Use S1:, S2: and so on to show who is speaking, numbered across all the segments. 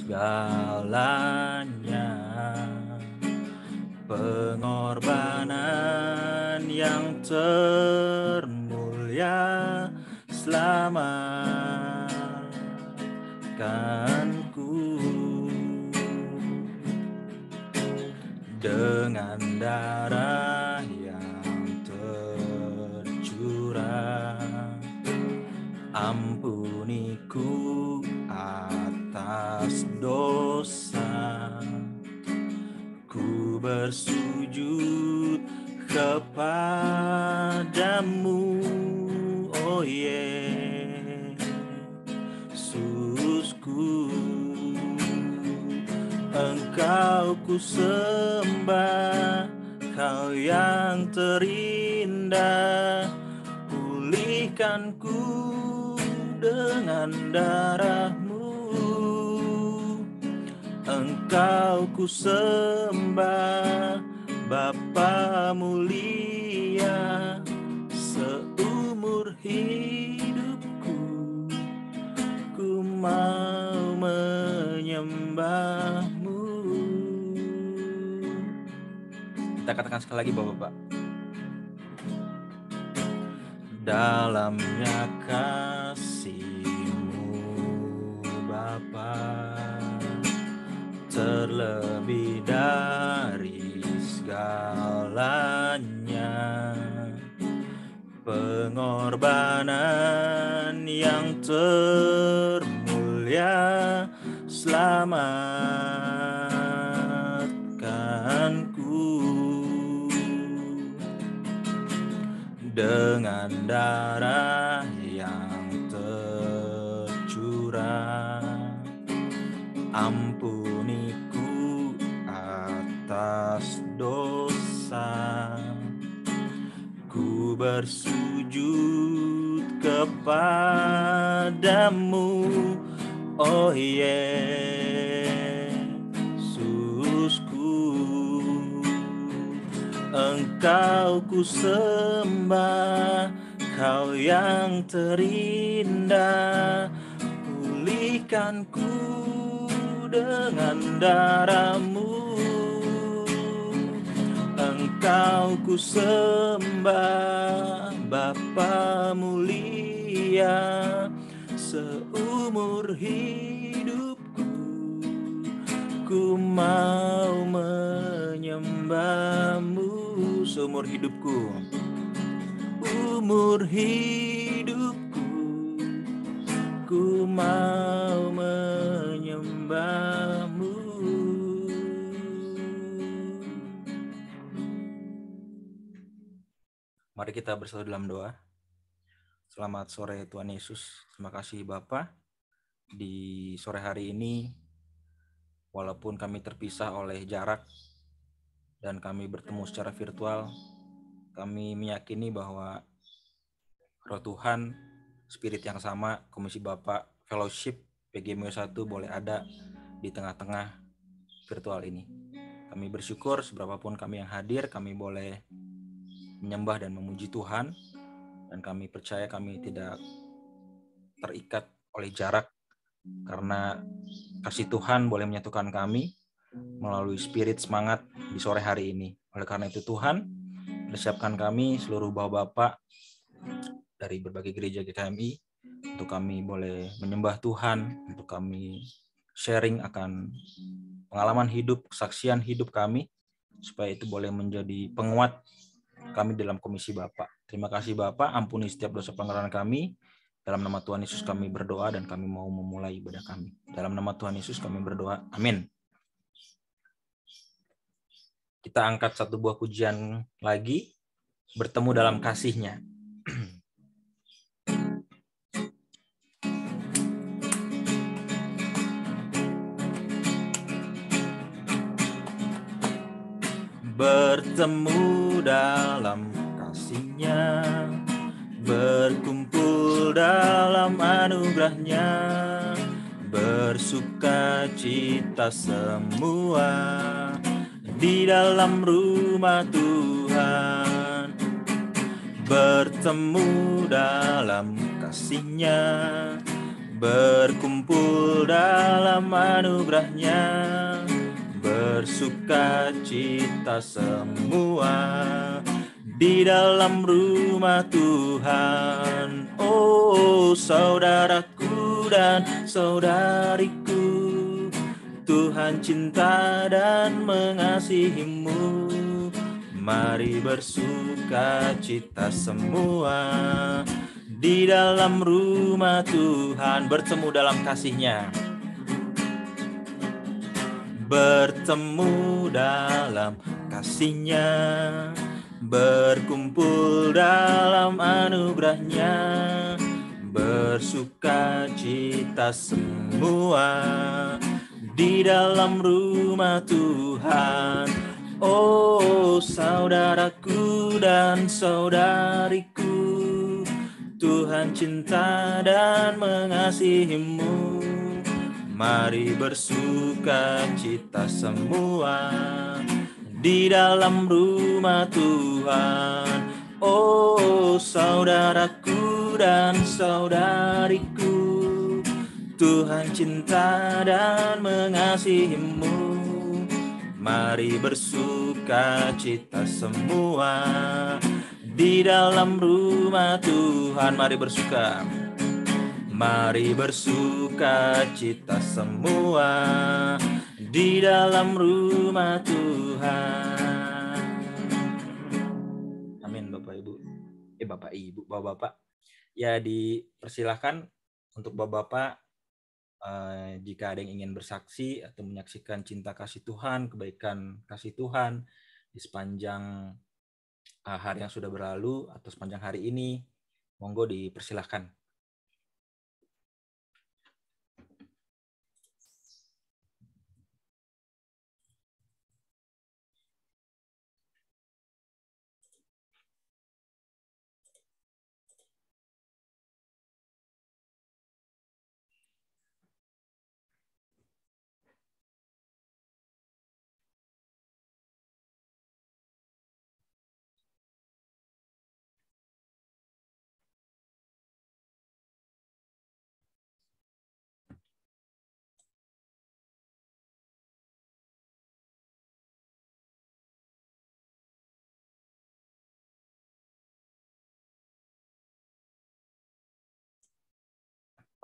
S1: segalanya, pengorbanan yang termulia selamatkanku. Dengan darah yang tercurah, ampuniku atas dosa. Ku bersujud kepadamu, oh Yesusku. Engkau ku sembah, Kau yang terindah. Pulihkan ku dengan darah-Mu. Engkau ku sembah, Bapa mulia. Seumur hidupku ku mau menyembah-Mu. Kita katakan sekali lagi, Bapak-bapak. Dalamnya kasih-Mu, Bapa, terlebih dari segalanya, pengorbanan yang termulia selamatkanku. Dengan darah yang tercurah, ampuniku atas dosa. Ku bersujud kepadamu, oh Yesusku. Engkau ku sembah, Kau yang terindah. Pulihkan ku dengan darah-Mu. Engkau ku sembah, Bapa mulia. Seumur hidupku ku mau menyembah-Mu. Seumur hidupku, umur hidupku, ku mau menyembah-Mu. Mari kita bersatu dalam doa. Selamat sore Tuhan Yesus. Terima kasih Bapa. Di sore hari ini, walaupun kami terpisah oleh jarak dan kami bertemu secara virtual, kami meyakini bahwa Roh Tuhan, Spirit yang sama, Komisi Bapak, Fellowship, PGMU 1 boleh ada di tengah-tengah virtual ini. Kami bersyukur seberapapun kami yang hadir, kami boleh menyembah dan memuji Tuhan, dan kami percaya kami tidak terikat oleh jarak, karena kasih Tuhan boleh menyatukan kami melalui spirit semangat di sore hari ini. Oleh karena itu Tuhan, persiapkan kami seluruh bapak-bapak dari berbagai gereja GKMI untuk kami boleh menyembah Tuhan, untuk kami sharing akan pengalaman hidup, kesaksian hidup kami, supaya itu boleh menjadi penguat kami dalam komisi Bapak. Terima kasih Bapak, ampuni setiap dosa pelanggaran kami. Dalam nama Tuhan Yesus kami berdoa dan kami mau memulai ibadah kami. Dalam nama Tuhan Yesus kami berdoa. Amin. Kita angkat satu buah pujian lagi, bertemu dalam kasih-Nya. Bertemu dalam kasih-Nya, berkumpul dalam anugerah-Nya, bersuka cita semua di dalam rumah Tuhan. Bertemu dalam kasih-Nya, berkumpul berkumpul dalam anugerah-Nya, bersuka cita semua di dalam rumah Tuhan. Oh, saudaraku dan saudariku, Tuhan cinta dan mengasihimu. Mari bersuka cita semua di dalam rumah Tuhan, bertemu dalam kasih-Nya, bertemu dalam kasih-Nya, berkumpul dalam anugerah-Nya, bersuka cita semua di dalam rumah Tuhan. Oh, saudaraku dan saudariku, Tuhan cinta dan mengasihimu. Mari bersuka cita semua di dalam rumah Tuhan. Oh, saudaraku dan saudariku, Tuhan cinta dan mengasihimu. Mari bersuka cita semua di dalam rumah Tuhan. Mari bersuka. Mari bersuka cita semua di dalam rumah Tuhan. Amin, Bapak Ibu. Bapak Ibu, Bapak-bapak. Ya, dipersilahkan untuk Bapak-bapak, jika ada yang ingin bersaksi atau menyaksikan cinta kasih Tuhan, kebaikan kasih Tuhan di sepanjang hari yang sudah berlalu atau sepanjang hari ini, monggo dipersilahkan.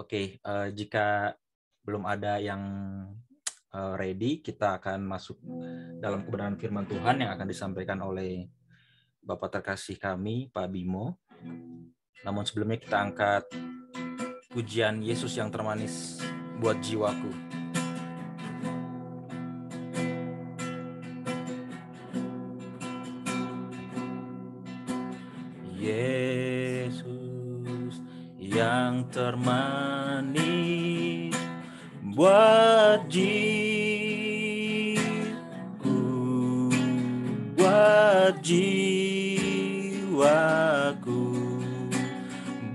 S1: Oke, jika belum ada yang ready, kita akan masuk dalam kebenaran firman Tuhan yang akan disampaikan oleh Bapak terkasih kami, Pak Bimo. Namun sebelumnya kita angkat pujian Yesus yang termanis buat jiwaku. Yesus yang termanis buat jiwaku, buat jiwaku,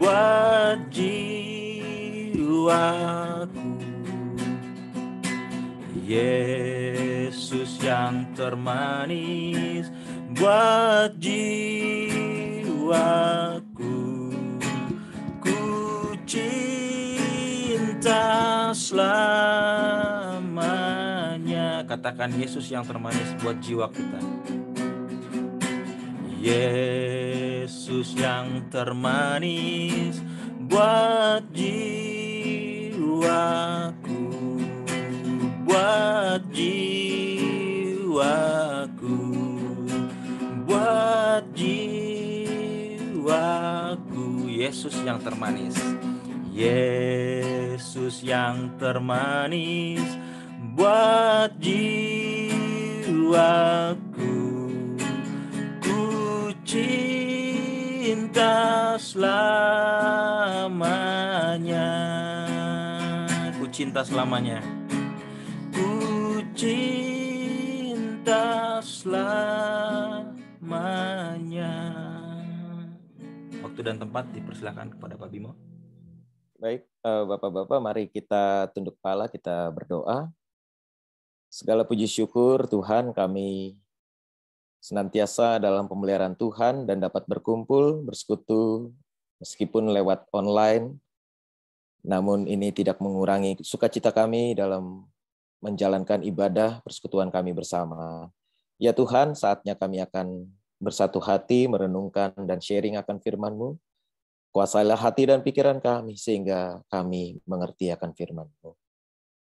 S1: buat jiwaku. Yesus yang termanis buat jiwaku, ku cinta selamanya. Katakan Yesus yang termanis buat jiwa kita. Yesus yang termanis buat jiwaku, buat jiwaku, buat jiwaku. Yesus yang termanis, Yesus yang termanis buat jiwaku, ku cinta selamanya, ku cinta selamanya, ku cinta selamanya. Waktu dan tempat dipersilakan kepada Pak Bimo.
S2: Baik, Bapak-Bapak, mari kita tunduk kepala, kita berdoa. Segala puji syukur Tuhan, kami senantiasa dalam pemeliharaan Tuhan dan dapat berkumpul, bersekutu, meskipun lewat online, Namun ini tidak mengurangi sukacita kami dalam menjalankan ibadah persekutuan kami bersama. Ya Tuhan, saatnya kami akan bersatu hati, merenungkan dan sharing akan firman-Mu. Kuasailah hati dan pikiran kami, sehingga kami mengerti akan firman-Mu.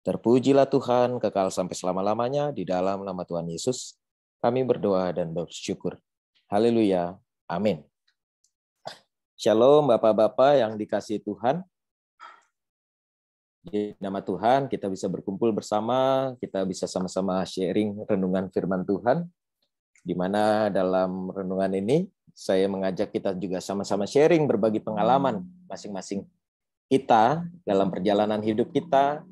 S2: Terpujilah Tuhan, kekal sampai selama-lamanya, di dalam nama Tuhan Yesus. Kami berdoa dan bersyukur. Haleluya. Amin. Shalom Bapak-Bapak yang dikasihi Tuhan. Di nama Tuhan kita bisa berkumpul bersama, kita bisa sama-sama sharing renungan firman Tuhan, di mana dalam renungan ini saya mengajak kita juga sama-sama sharing berbagi pengalaman masing-masing kita dalam perjalanan hidup kita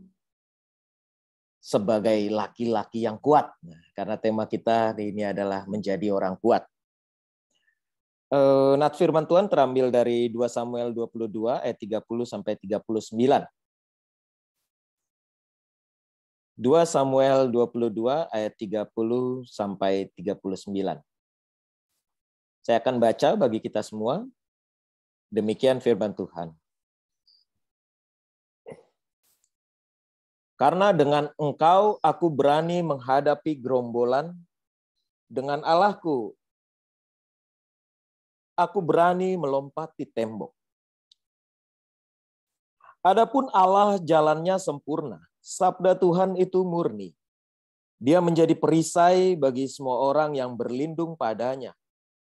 S2: sebagai laki-laki yang kuat. Nah, karena tema kita ini adalah menjadi orang kuat. Nat firman Tuhan terambil dari 2 Samuel 22 ayat 30 sampai 39. 2 Samuel 22 ayat 30 sampai 39. Saya akan baca bagi kita semua. Demikian firman Tuhan. Karena dengan engkau aku berani menghadapi gerombolan, dengan Allahku aku berani melompati tembok. Adapun Allah jalannya sempurna. Sabda Tuhan itu murni. Dia menjadi perisai bagi semua orang yang berlindung padanya.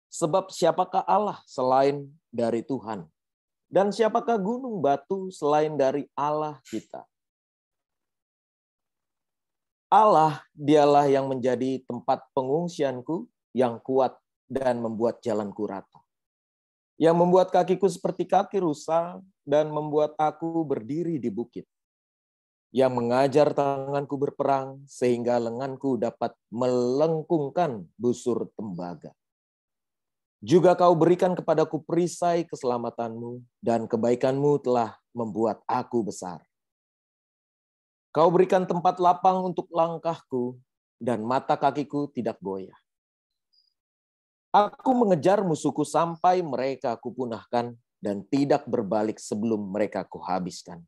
S2: Sebab siapakah Allah selain dari Tuhan? Dan siapakah gunung batu selain dari Allah kita? Allah dialah yang menjadi tempat pengungsianku yang kuat dan membuat jalanku rata. Yang membuat kakiku seperti kaki rusa dan membuat aku berdiri di bukit. Yang mengajar tanganku berperang sehingga lenganku dapat melengkungkan busur tembaga. Juga kau berikan kepadaku perisai keselamatanmu dan kebaikanmu telah membuat aku besar. Kau berikan tempat lapang untuk langkahku dan mata kakiku tidak goyah. Aku mengejar musuhku sampai mereka kupunahkan dan tidak berbalik sebelum mereka kuhabiskan.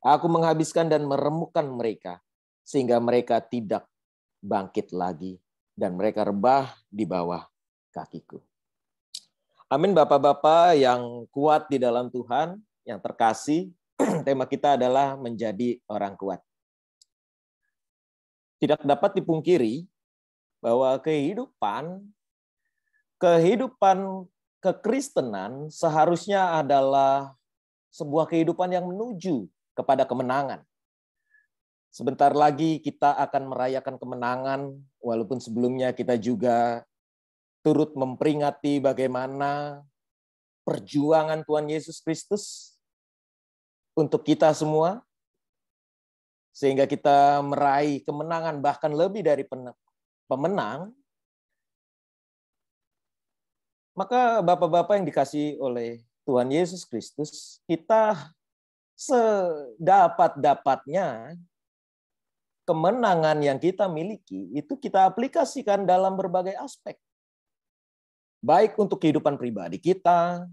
S2: Aku menghabiskan dan meremukkan mereka, sehingga mereka tidak bangkit lagi, dan mereka rebah di bawah kakiku. Amin Bapak-Bapak yang kuat di dalam Tuhan, yang terkasih, tema kita adalah menjadi orang kuat. Tidak dapat dipungkiri bahwa kehidupan kekristenan seharusnya adalah sebuah kehidupan yang menuju kepada kemenangan. Sebentar lagi kita akan merayakan kemenangan, walaupun sebelumnya kita juga turut memperingati bagaimana perjuangan Tuhan Yesus Kristus untuk kita semua, sehingga kita meraih kemenangan bahkan lebih dari pemenang. Maka Bapak-Bapak yang dikasihi oleh Tuhan Yesus Kristus, kita sedapat-dapatnya kemenangan yang kita miliki itu kita aplikasikan dalam berbagai aspek. Baik untuk kehidupan pribadi kita,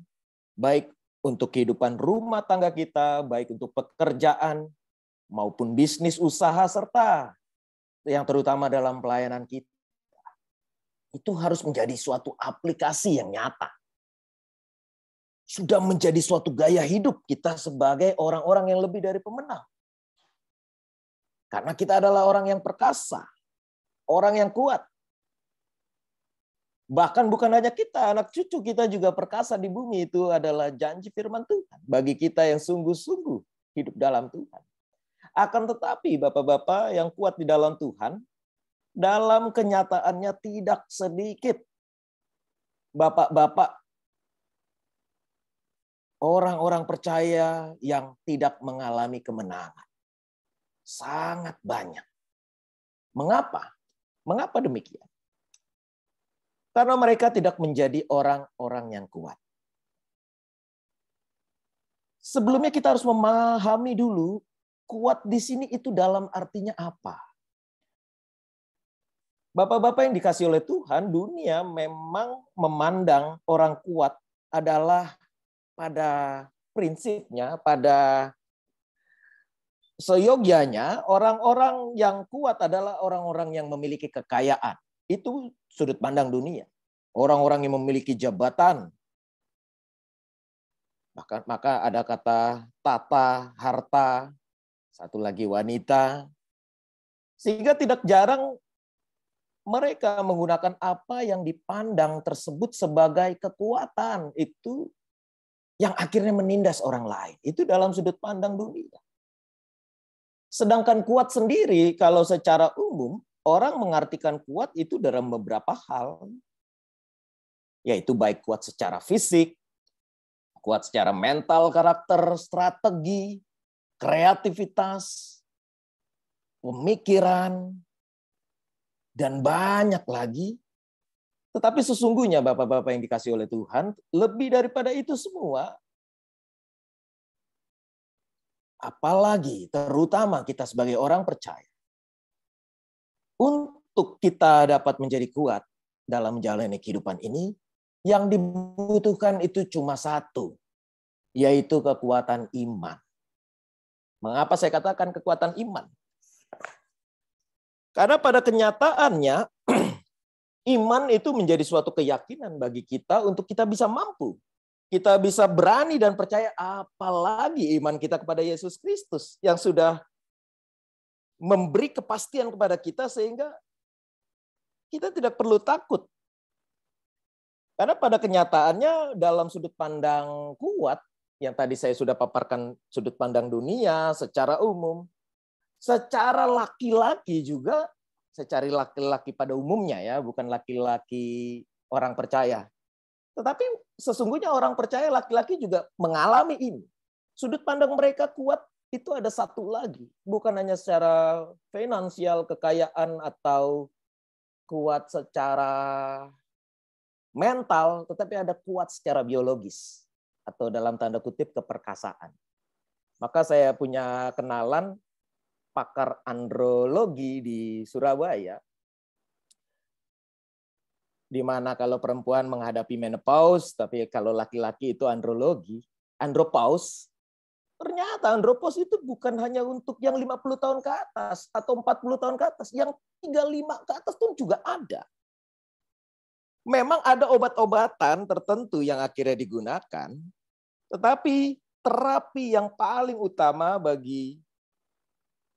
S2: baik untuk kehidupan rumah tangga kita, baik untuk pekerjaan maupun bisnis usaha, serta yang terutama dalam pelayanan kita. Itu harus menjadi suatu aplikasi yang nyata. Sudah menjadi suatu gaya hidup kita sebagai orang-orang yang lebih dari pemenang. Karena kita adalah orang yang perkasa, orang yang kuat. Bahkan bukan hanya kita, anak cucu kita juga perkasa di bumi. Itu adalah janji firman Tuhan bagi kita yang sungguh-sungguh hidup dalam Tuhan. Akan tetapi Bapak-Bapak yang kuat di dalam Tuhan, dalam kenyataannya tidak sedikit Bapak-Bapak orang-orang percaya yang tidak mengalami kemenangan. Sangat banyak. Mengapa? Mengapa demikian? Karena mereka tidak menjadi orang-orang yang kuat. Sebelumnya kita harus memahami dulu, kuat di sini itu dalam artinya apa? Bapak-bapak yang dikasih oleh Tuhan, dunia memang memandang orang kuat adalah pada prinsipnya, pada seyogyanya orang-orang yang kuat adalah orang-orang yang memiliki kekayaan. Itu sudut pandang dunia. Orang-orang yang memiliki jabatan. Maka ada kata tata, harta, satu lagi wanita. Sehingga tidak jarang mereka menggunakan apa yang dipandang tersebut sebagai kekuatan. Itu yang akhirnya menindas orang lain. Itu dalam sudut pandang dunia. Sedangkan kuat sendiri, kalau secara umum, orang mengartikan kuat itu dalam beberapa hal. Yaitu baik kuat secara fisik, kuat secara mental, karakter, strategi, kreativitas, pemikiran, dan banyak lagi. Tetapi sesungguhnya Bapak-Bapak yang dikasihi oleh Tuhan, lebih daripada itu semua, apalagi terutama kita sebagai orang percaya, untuk kita dapat menjadi kuat dalam menjalani kehidupan ini, yang dibutuhkan itu cuma satu, yaitu kekuatan iman. Mengapa saya katakan kekuatan iman? Karena pada kenyataannya, iman itu menjadi suatu keyakinan bagi kita untuk kita bisa mampu. Kita bisa berani dan percaya, apalagi iman kita kepada Yesus Kristus yang sudah memberi kepastian kepada kita sehingga kita tidak perlu takut. Karena pada kenyataannya dalam sudut pandang kuat, yang tadi saya sudah paparkan sudut pandang dunia secara umum, secara laki-laki juga, secara laki-laki pada umumnya ya, bukan laki-laki orang percaya. Tetapi sesungguhnya orang percaya laki-laki juga mengalami ini. Sudut pandang mereka kuat itu ada satu lagi. Bukan hanya secara finansial, kekayaan, atau kuat secara mental, tetapi ada kuat secara biologis. Atau dalam tanda kutip keperkasaan. Maka saya punya kenalan pakar andrologi di Surabaya, di mana kalau perempuan menghadapi menopause, tapi kalau laki-laki itu andropause, ternyata andropause itu bukan hanya untuk yang 50 tahun ke atas atau 40 tahun ke atas, yang 35 ke atas pun juga ada. Memang ada obat-obatan tertentu yang akhirnya digunakan, tetapi terapi yang paling utama bagi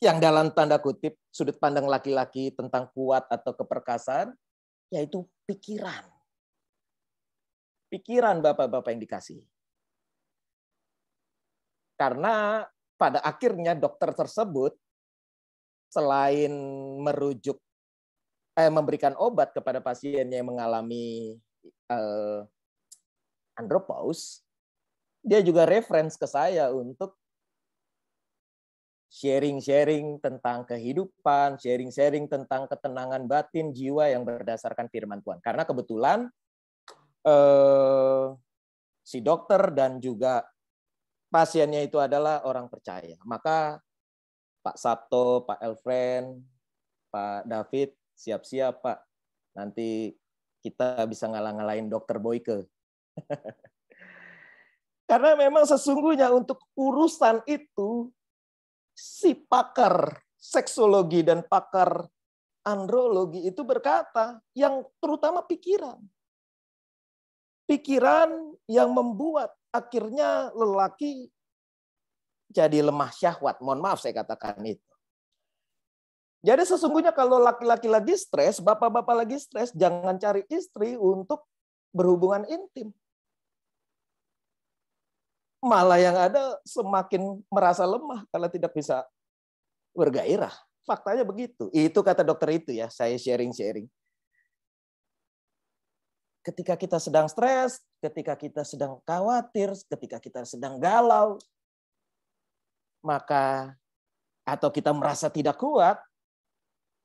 S2: yang dalam tanda kutip sudut pandang laki-laki tentang kuat atau keperkasaan, yaitu pikiran. Pikiran Bapak-Bapak yang dikasihi. Karena pada akhirnya dokter tersebut selain memberikan obat kepada pasiennya yang mengalami andropause, dia juga reference ke saya untuk sharing-sharing tentang kehidupan, sharing-sharing tentang ketenangan batin jiwa yang berdasarkan firman Tuhan. Karena kebetulan si dokter dan juga pasiennya itu adalah orang percaya. Maka Pak Sabto, Pak Elfren, Pak David, siap-siap Pak. Nanti kita bisa ngalah-ngalahin dokter Boyke. Karena memang sesungguhnya untuk urusan itu, si pakar seksologi dan pakar andrologi itu berkata, yang terutama pikiran. Pikiran yang membuat akhirnya lelaki jadi lemah syahwat. Mohon maaf saya katakan itu. Jadi sesungguhnya kalau laki-laki lagi stres, bapak-bapak lagi stres, jangan cari istri untuk berhubungan intim. Malah yang ada semakin merasa lemah kalau tidak bisa bergairah. Faktanya begitu. Itu kata dokter itu ya, saya sharing-sharing. Ketika kita sedang stres, ketika kita sedang khawatir, ketika kita sedang galau, maka atau kita merasa tidak kuat,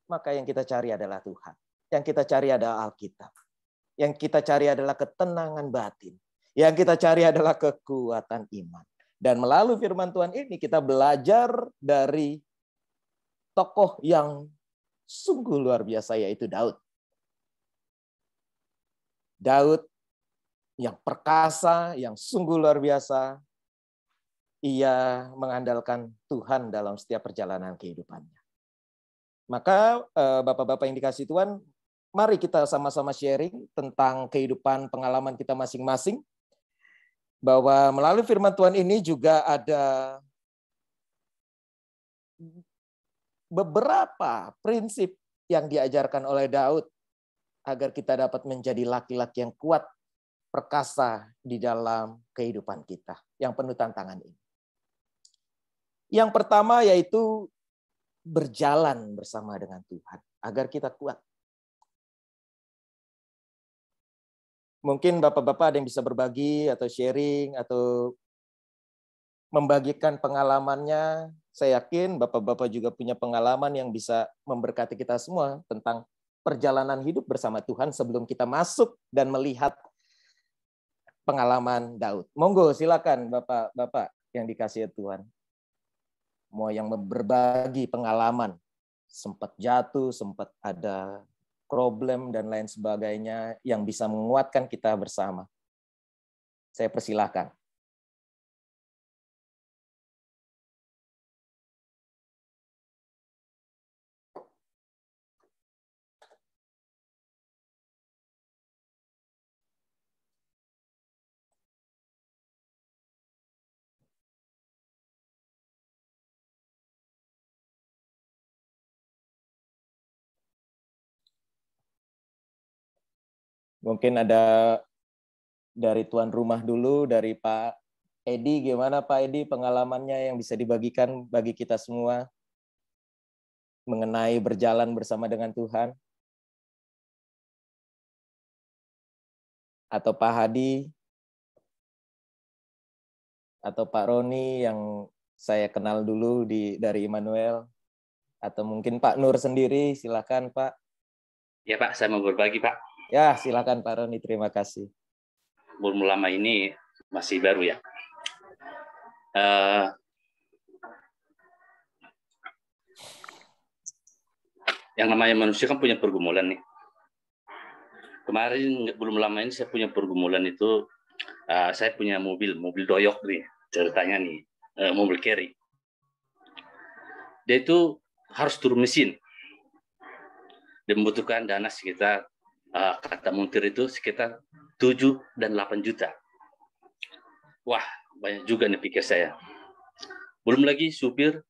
S2: maka yang kita cari adalah Tuhan. Yang kita cari adalah Alkitab. Yang kita cari adalah ketenangan batin. Yang kita cari adalah kekuatan iman. Dan melalui firman Tuhan ini kita belajar dari tokoh yang sungguh luar biasa, yaitu Daud. Daud yang perkasa, yang sungguh luar biasa. ia mengandalkan Tuhan dalam setiap perjalanan kehidupannya. Maka Bapak-Bapak yang dikasihi Tuhan, mari kita sama-sama sharing tentang kehidupan pengalaman kita masing-masing. Bahwa melalui firman Tuhan ini juga ada beberapa prinsip yang diajarkan oleh Daud agar kita dapat menjadi laki-laki yang kuat, perkasa di dalam kehidupan kita yang penuh tantangan ini. Yang pertama yaitu berjalan bersama dengan Tuhan agar kita kuat. Mungkin Bapak-Bapak ada yang bisa berbagi atau sharing atau membagikan pengalamannya. Saya yakin Bapak-Bapak juga punya pengalaman yang bisa memberkati kita semua tentang perjalanan hidup bersama Tuhan sebelum kita masuk dan melihat pengalaman Daud. Monggo silakan Bapak-Bapak yang dikasihi Tuhan. Mau yang berbagi pengalaman, sempat jatuh, sempat ada problem dan lain sebagainya yang bisa menguatkan kita bersama. Saya persilahkan. Mungkin ada dari tuan rumah dulu, dari Pak Edi. Gimana Pak Edi pengalamannya yang bisa dibagikan bagi kita semua mengenai berjalan bersama dengan Tuhan? Atau Pak Hadi? Atau Pak Roni yang saya kenal dulu dari Immanuel? Atau mungkin Pak Nur sendiri, silakan Pak.
S3: Ya Pak, saya mau berbagi Pak.
S2: Ya, silakan Pak Roni, terima kasih.
S3: Belum lama ini masih baru ya. Yang namanya manusia kan punya pergumulan nih. Kemarin belum lama ini saya punya pergumulan itu, saya punya mobil doyok nih ceritanya nih, mobil carry. Dia itu harus turun mesin. Dia membutuhkan dana sekitar, kata montir itu sekitar 7 dan 8 juta. Wah, banyak juga nih pikir saya. Belum lagi supir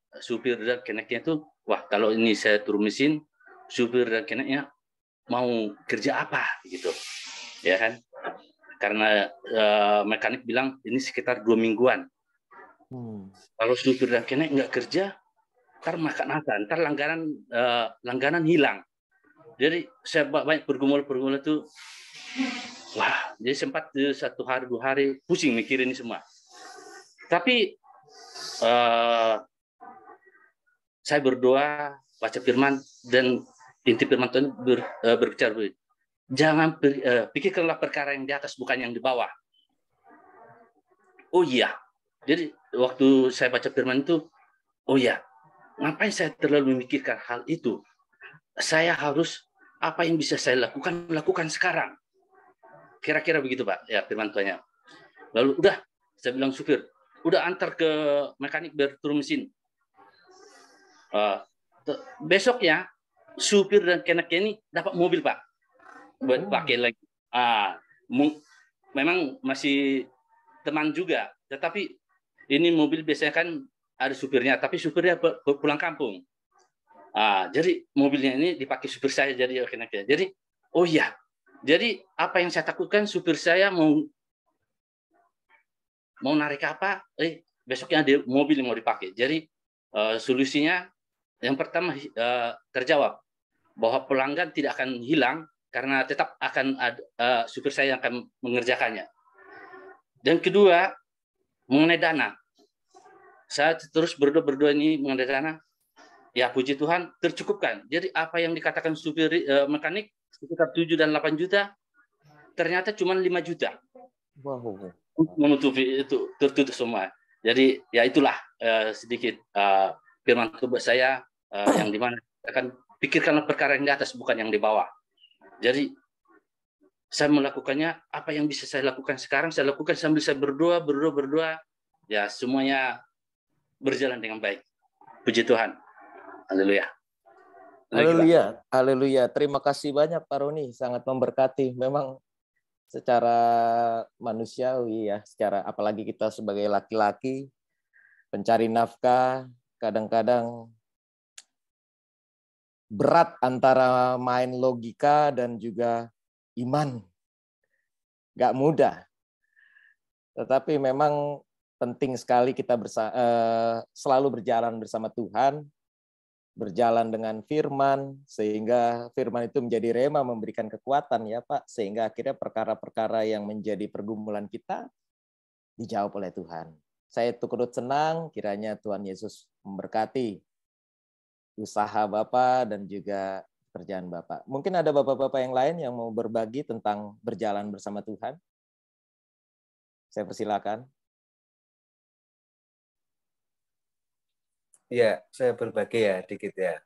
S3: dan keneknya itu, wah kalau ini saya turun mesin, supir dan keneknya mau kerja apa gitu, ya kan? Karena mekanik bilang ini sekitar 2 mingguan. Kalau supir dan kenek nggak kerja, ntar makan apa? Ntar langganan hilang. Jadi saya banyak pergumulan itu, wah, jadi sempat 1 hari 2 hari pusing mikirin ini semua. Tapi saya berdoa, baca firman, dan inti firman Tuhan berbicara, jangan pikirkanlah perkara yang di atas, bukan yang di bawah. Oh iya, jadi waktu saya baca firman itu, oh iya, ngapain saya terlalu memikirkan hal itu? Saya harus, apa yang bisa saya lakukan sekarang. Kira-kira begitu Pak, ya firman Tuhannya. Lalu udah, saya bilang supir, udah antar ke mekanik biar turun mesin. Besoknya, supir dan keneknya ini dapat mobil Pak, buat pakai lagi. Memang masih teman juga, tetapi ini mobil biasanya kan ada supirnya, tapi supirnya pulang kampung. Jadi mobilnya ini dipakai supir saya jadi keneknya. Jadi, oh iya, jadi apa yang saya takutkan supir saya mau narik apa? Besoknya ada mobil yang mau dipakai. Jadi solusinya yang pertama terjawab bahwa pelanggan tidak akan hilang karena tetap akan ada supir saya yang akan mengerjakannya. Dan kedua, mengenai dana, saya terus berdoa ini mengenai dana. Ya puji Tuhan tercukupkan. Jadi apa yang dikatakan supir mekanik sekitar 7 dan 8 juta, ternyata cuma 5 juta.
S2: Wow.
S3: Menutupi itu, tertutup semua. Jadi ya itulah sedikit firman Tuhan buat saya yang dimana akan pikirkanlah perkara yang di atas, bukan yang di bawah. Jadi saya melakukannya, apa yang bisa saya lakukan sekarang, saya lakukan sambil saya berdoa. ya semuanya berjalan dengan baik. Puji Tuhan. Haleluya.
S2: Haleluya. Haleluya. Terima kasih banyak Pak Roni, sangat memberkati. Memang secara manusiawi ya, secara apalagi kita sebagai laki-laki pencari nafkah, kadang-kadang berat antara main logika dan juga iman. Nggak mudah. Tetapi memang penting sekali kita selalu berjalan bersama Tuhan, berjalan dengan firman, sehingga firman itu menjadi rema, memberikan kekuatan ya Pak, sehingga akhirnya perkara-perkara yang menjadi pergumulan kita dijawab oleh Tuhan. Saya turut senang, kiranya Tuhan Yesus memberkati usaha Bapak dan juga pekerjaan Bapak. Mungkin ada Bapak-Bapak yang lain yang mau berbagi tentang berjalan bersama Tuhan? Saya persilakan.
S4: Ya, saya berbagi ya dikit ya.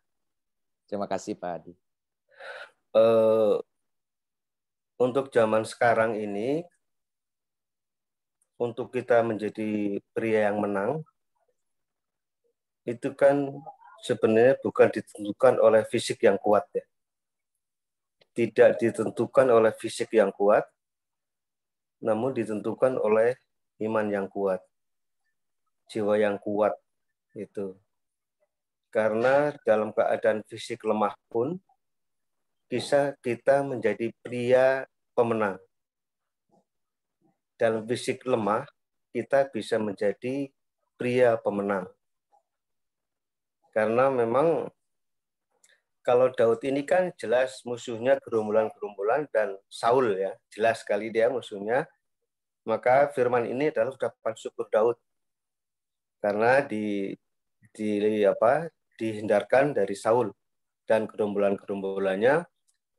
S2: Terima kasih Pak Adi.
S4: Untuk zaman sekarang ini, untuk kita menjadi pria yang menang, itu kan sebenarnya bukan ditentukan oleh fisik yang kuat ya. Tidak ditentukan oleh fisik yang kuat, namun ditentukan oleh iman yang kuat, jiwa yang kuat itu. Karena dalam keadaan fisik lemah pun, bisa kita menjadi pria pemenang. Dalam fisik lemah, kita bisa menjadi pria pemenang. Karena memang kalau Daud ini kan jelas musuhnya gerombolan-gerombolan dan Saul ya, jelas sekali dia musuhnya. Maka firman ini adalah ucapan syukur Daud karena dihindarkan dari Saul dan gerombolan-gerombolannya,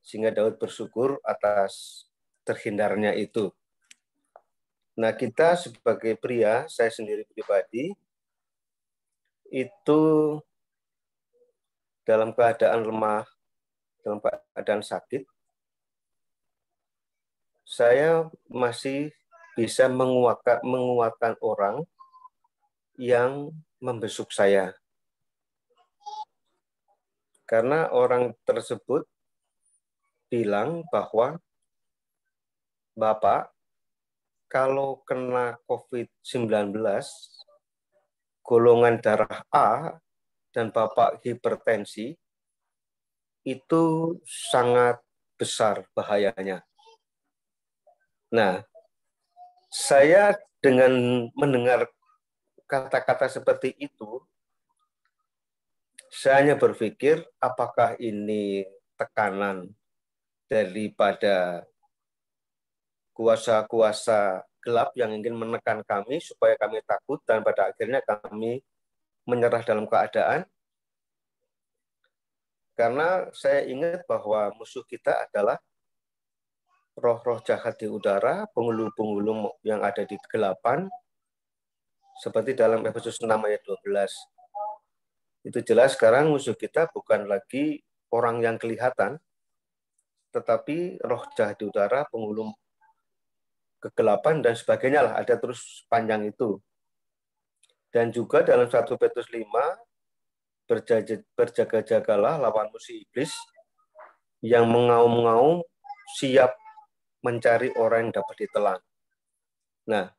S4: sehingga Daud bersyukur atas terhindarnya itu. Nah, kita sebagai pria, saya sendiri pribadi, itu dalam keadaan lemah, dalam keadaan sakit, saya masih bisa menguatkan orang yang membesuk saya. Karena orang tersebut bilang bahwa, Bapak, kalau kena COVID-19, golongan darah A, dan Bapak hipertensi, itu sangat besar bahayanya. Nah, saya dengan mendengar kata-kata seperti itu, saya hanya berpikir apakah ini tekanan daripada kuasa-kuasa gelap yang ingin menekan kami supaya kami takut dan pada akhirnya kami menyerah dalam keadaan. Karena saya ingat bahwa musuh kita adalah roh-roh jahat di udara, penghulu-penghulu yang ada di kegelapan, seperti dalam Efesus 6 ayat 12. Itu jelas sekarang musuh kita bukan lagi orang yang kelihatan, tetapi roh jahat di udara, penghulu kegelapan, dan sebagainya lah, ada terus panjang itu. Dan juga dalam 1 Petrus 5, berjaga-jagalah lawan musuh iblis yang mengaum-ngaum siap mencari orang yang dapat ditelan. Nah,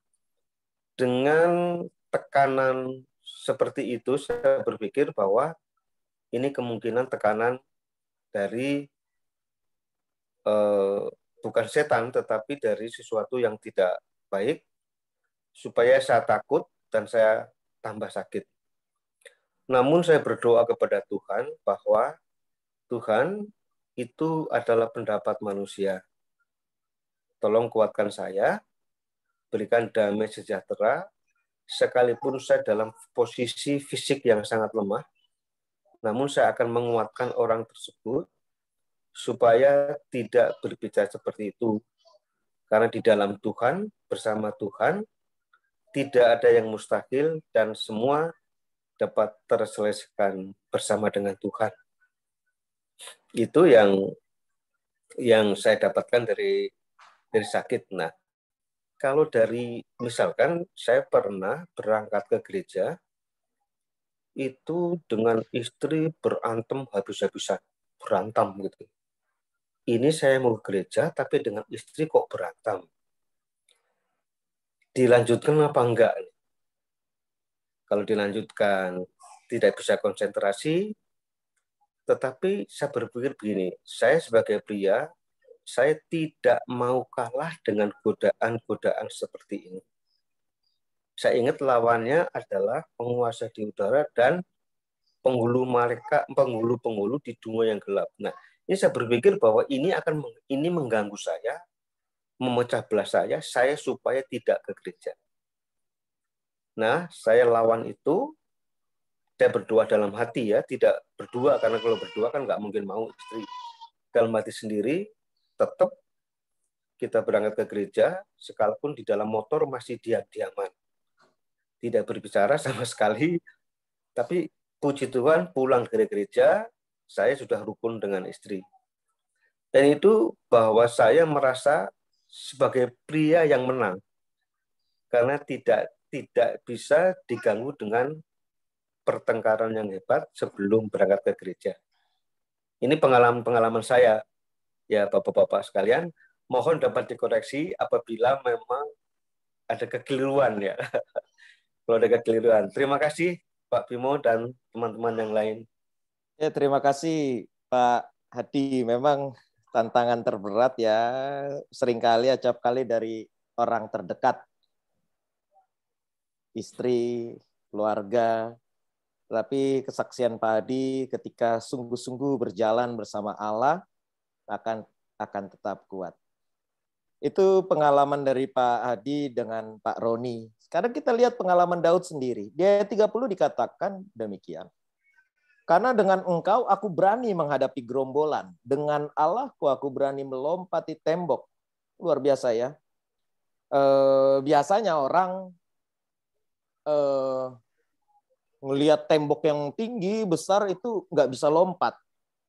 S4: dengan tekanan seperti itu, saya berpikir bahwa ini kemungkinan tekanan dari bukan setan, tetapi dari sesuatu yang tidak baik, supaya saya takut dan saya tambah sakit. Namun saya berdoa kepada Tuhan bahwa Tuhan itu adalah pendapat manusia. Tolong kuatkan saya, berikan damai sejahtera, sekalipun saya dalam posisi fisik yang sangat lemah, namun saya akan menguatkan orang tersebut supaya tidak berbicara seperti itu. Karena di dalam Tuhan, bersama Tuhan, tidak ada yang mustahil dan semua dapat terselesaikan bersama dengan Tuhan. Itu yang saya dapatkan dari sakit. Nah, kalau dari, misalkan saya pernah berangkat ke gereja, itu dengan istri berantem habis-habisan, berantem gitu. Ini saya mau ke gereja, tapi dengan istri kok berantem. Dilanjutkan apa enggak? Kalau dilanjutkan, tidak bisa konsentrasi, tetapi saya berpikir begini, saya sebagai pria, saya tidak mau kalah dengan godaan-godaan seperti ini. Saya ingat lawannya adalah penguasa di udara dan penghulu di dunia yang gelap. Nah, ini saya berpikir bahwa ini mengganggu saya, memecah belah saya supaya tidak ke gereja. Nah, saya lawan itu. Saya berdoa dalam hati ya, tidak berdua, karena kalau berdua kan nggak mungkin mau istri. Dalam hati sendiri, tetap kita berangkat ke gereja, sekalipun di dalam motor masih diam-diaman. Tidak berbicara sama sekali, tapi puji Tuhan pulang dari gereja, saya sudah rukun dengan istri. Dan itu bahwa saya merasa sebagai pria yang menang, karena tidak bisa diganggu dengan pertengkaran yang hebat sebelum berangkat ke gereja. Ini pengalaman saya, ya Bapak-Bapak sekalian, mohon dapat dikoreksi apabila memang ada kekeliruan ya. Kalau ada kekeliruan. Terima kasih Pak Bimo dan teman-teman yang lain.
S2: Ya, terima kasih Pak Hadi. Memang tantangan terberat ya, seringkali acap kali dari orang terdekat, istri, keluarga. Tapi kesaksian Pak Hadi ketika sungguh-sungguh berjalan bersama Allah akan tetap kuat. Itu pengalaman dari Pak Hadi dengan Pak Roni. Sekarang kita lihat pengalaman Daud sendiri. Di ayat 30 dikatakan demikian. Karena dengan engkau aku berani menghadapi gerombolan. Dengan Allahku aku berani melompati tembok. Luar biasa ya. Biasanya orang ngelihat tembok yang tinggi, besar itu nggak bisa lompat.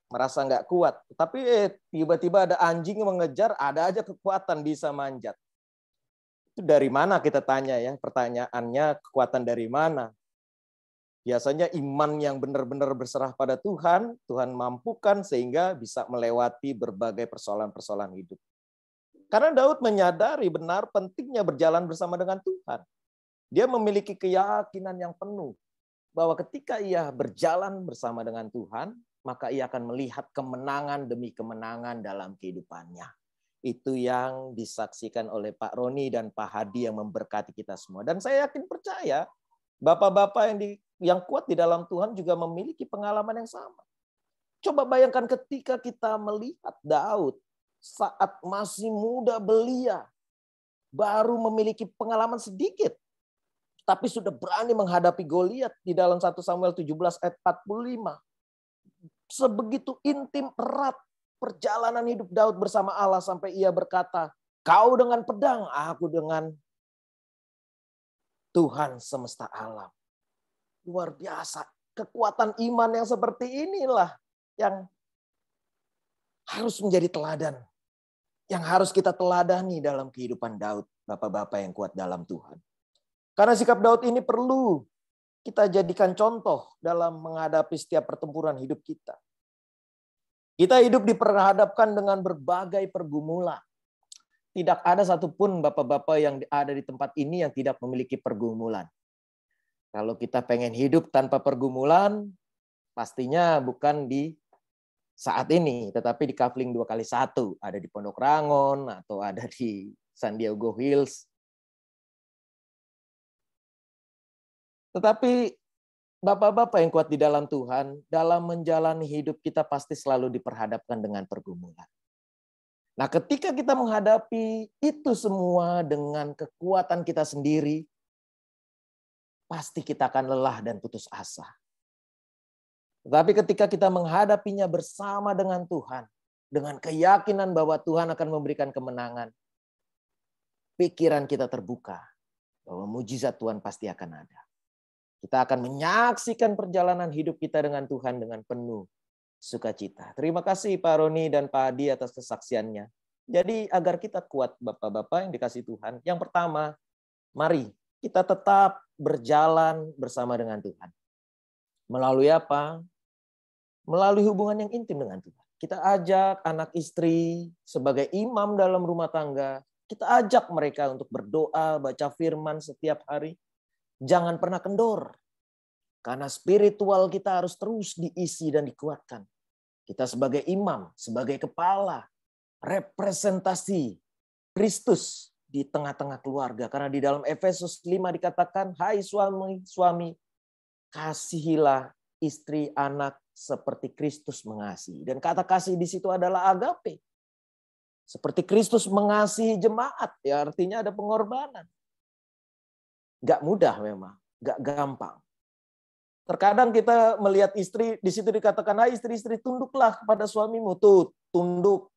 S2: Merasa nggak kuat. Tapi tiba-tiba ada anjing yang mengejar, ada aja kekuatan bisa manjat. Itu dari mana kita tanya ya? Pertanyaannya kekuatan dari mana? Biasanya iman yang benar-benar berserah pada Tuhan, Tuhan mampukan sehingga bisa melewati berbagai persoalan-persoalan hidup. Karena Daud menyadari benar pentingnya berjalan bersama dengan Tuhan. Dia memiliki keyakinan yang penuh bahwa ketika ia berjalan bersama dengan Tuhan, maka ia akan melihat kemenangan demi kemenangan dalam kehidupannya. Itu yang disaksikan oleh Pak Roni dan Pak Hadi yang memberkati kita semua. Dan saya yakin percaya, bapak-bapak yang kuat di dalam Tuhan juga memiliki pengalaman yang sama. Coba bayangkan ketika kita melihat Daud saat masih muda belia, baru memiliki pengalaman sedikit, tapi sudah berani menghadapi Goliat di dalam 1 Samuel 17 ayat 45. Sebegitu intim erat perjalanan hidup Daud bersama Allah sampai ia berkata, kau dengan pedang, aku dengan Tuhan semesta alam. Luar biasa. Kekuatan iman yang seperti inilah yang harus menjadi teladan. Yang harus kita teladani dalam kehidupan Daud, bapak-bapak yang kuat dalam Tuhan. Karena sikap Daud ini perlu kita jadikan contoh dalam menghadapi setiap pertempuran hidup kita. Kita hidup diperhadapkan dengan berbagai pergumulan. Tidak ada satupun bapak-bapak yang ada di tempat ini yang tidak memiliki pergumulan. Kalau kita pengen hidup tanpa pergumulan, pastinya bukan di saat ini, tetapi di Kafling 2x1. Ada di Pondok Rangon, atau ada di San Diego Hills. Tetapi bapak-bapak yang kuat di dalam Tuhan, dalam menjalani hidup kita pasti selalu diperhadapkan dengan pergumulan. Nah, ketika kita menghadapi itu semua dengan kekuatan kita sendiri, pasti kita akan lelah dan putus asa. Tetapi ketika kita menghadapinya bersama dengan Tuhan, dengan keyakinan bahwa Tuhan akan memberikan kemenangan, pikiran kita terbuka bahwa mujizat Tuhan pasti akan ada. Kita akan menyaksikan perjalanan hidup kita dengan Tuhan dengan penuh sukacita. Terima kasih Pak Roni dan Pak Hadi atas kesaksiannya. Jadi agar kita kuat Bapak-bapak yang dikasih Tuhan, yang pertama, mari kita tetap berjalan bersama dengan Tuhan. Melalui apa? Melalui hubungan yang intim dengan Tuhan. Kita ajak anak istri sebagai imam dalam rumah tangga. Kita ajak mereka untuk berdoa, baca firman setiap hari. Jangan pernah kendor. Karena spiritual kita harus terus diisi dan dikuatkan. Kita sebagai imam, sebagai kepala, representasi Kristus di tengah-tengah keluarga. Karena di dalam Efesus 5 dikatakan, hai suami, kasihilah istri anak seperti Kristus mengasihi. Dan kata kasih di situ adalah agape. Seperti Kristus mengasihi jemaat, ya artinya ada pengorbanan. Gak mudah memang, gak gampang. Terkadang kita melihat istri, di situ dikatakan, hai istri-istri tunduklah kepada suamimu. Tuh, tunduk.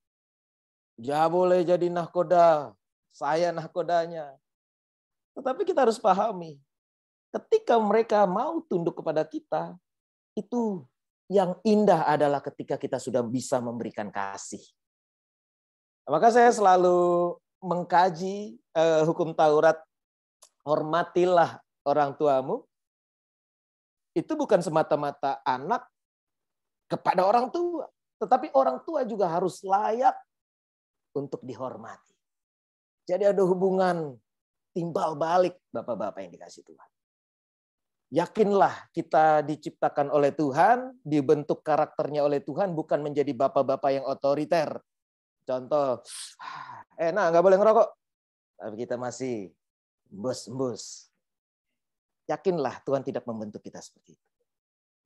S2: Ya boleh jadi nahkoda, saya nahkodanya. Tetapi kita harus pahami, ketika mereka mau tunduk kepada kita, itu yang indah adalah ketika kita sudah bisa memberikan kasih. Maka saya selalu mengkaji hukum Taurat, hormatilah orang tuamu. Itu bukan semata-mata anak kepada orang tua, tetapi orang tua juga harus layak untuk dihormati. Jadi ada hubungan timbal balik Bapak-bapak yang dikasih Tuhan. Yakinlah kita diciptakan oleh Tuhan, dibentuk karakternya oleh Tuhan, bukan menjadi bapak-bapak yang otoriter. Contoh, nggak boleh ngerokok. Tapi kita masih embus-embus. Yakinlah Tuhan tidak membentuk kita seperti itu.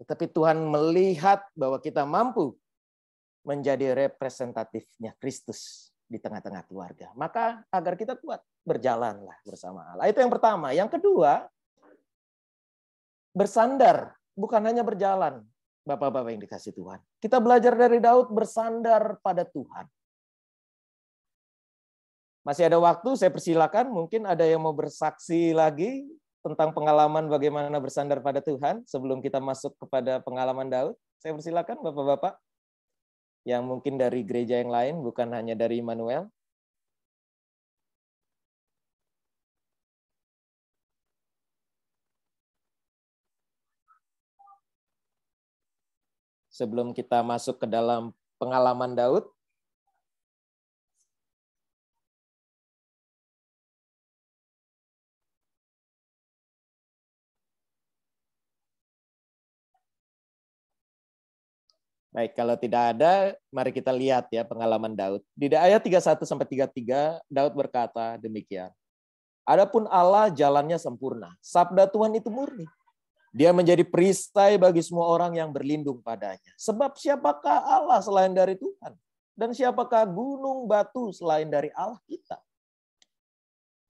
S2: Tetapi Tuhan melihat bahwa kita mampu menjadi representatifnya Kristus di tengah-tengah keluarga. Maka agar kita kuat, berjalanlah bersama Allah. Itu yang pertama. Yang kedua, bersandar. Bukan hanya berjalan, Bapak-bapak yang dikasih Tuhan. Kita belajar dari Daud bersandar pada Tuhan. Masih ada waktu, saya persilakan. Mungkin ada yang mau bersaksi lagi tentang pengalaman bagaimana bersandar pada Tuhan sebelum kita masuk kepada pengalaman Daud. Saya persilakan Bapak-bapak yang mungkin dari gereja yang lain, bukan hanya dari Immanuel. Sebelum kita masuk ke dalam pengalaman Daud, baik, kalau tidak ada, mari kita lihat ya pengalaman Daud. Di ayat 31-33, Daud berkata demikian. Adapun Allah jalannya sempurna, sabda Tuhan itu murni. Dia menjadi perisai bagi semua orang yang berlindung padanya. Sebab siapakah Allah selain dari Tuhan? Dan siapakah gunung batu selain dari Allah kita?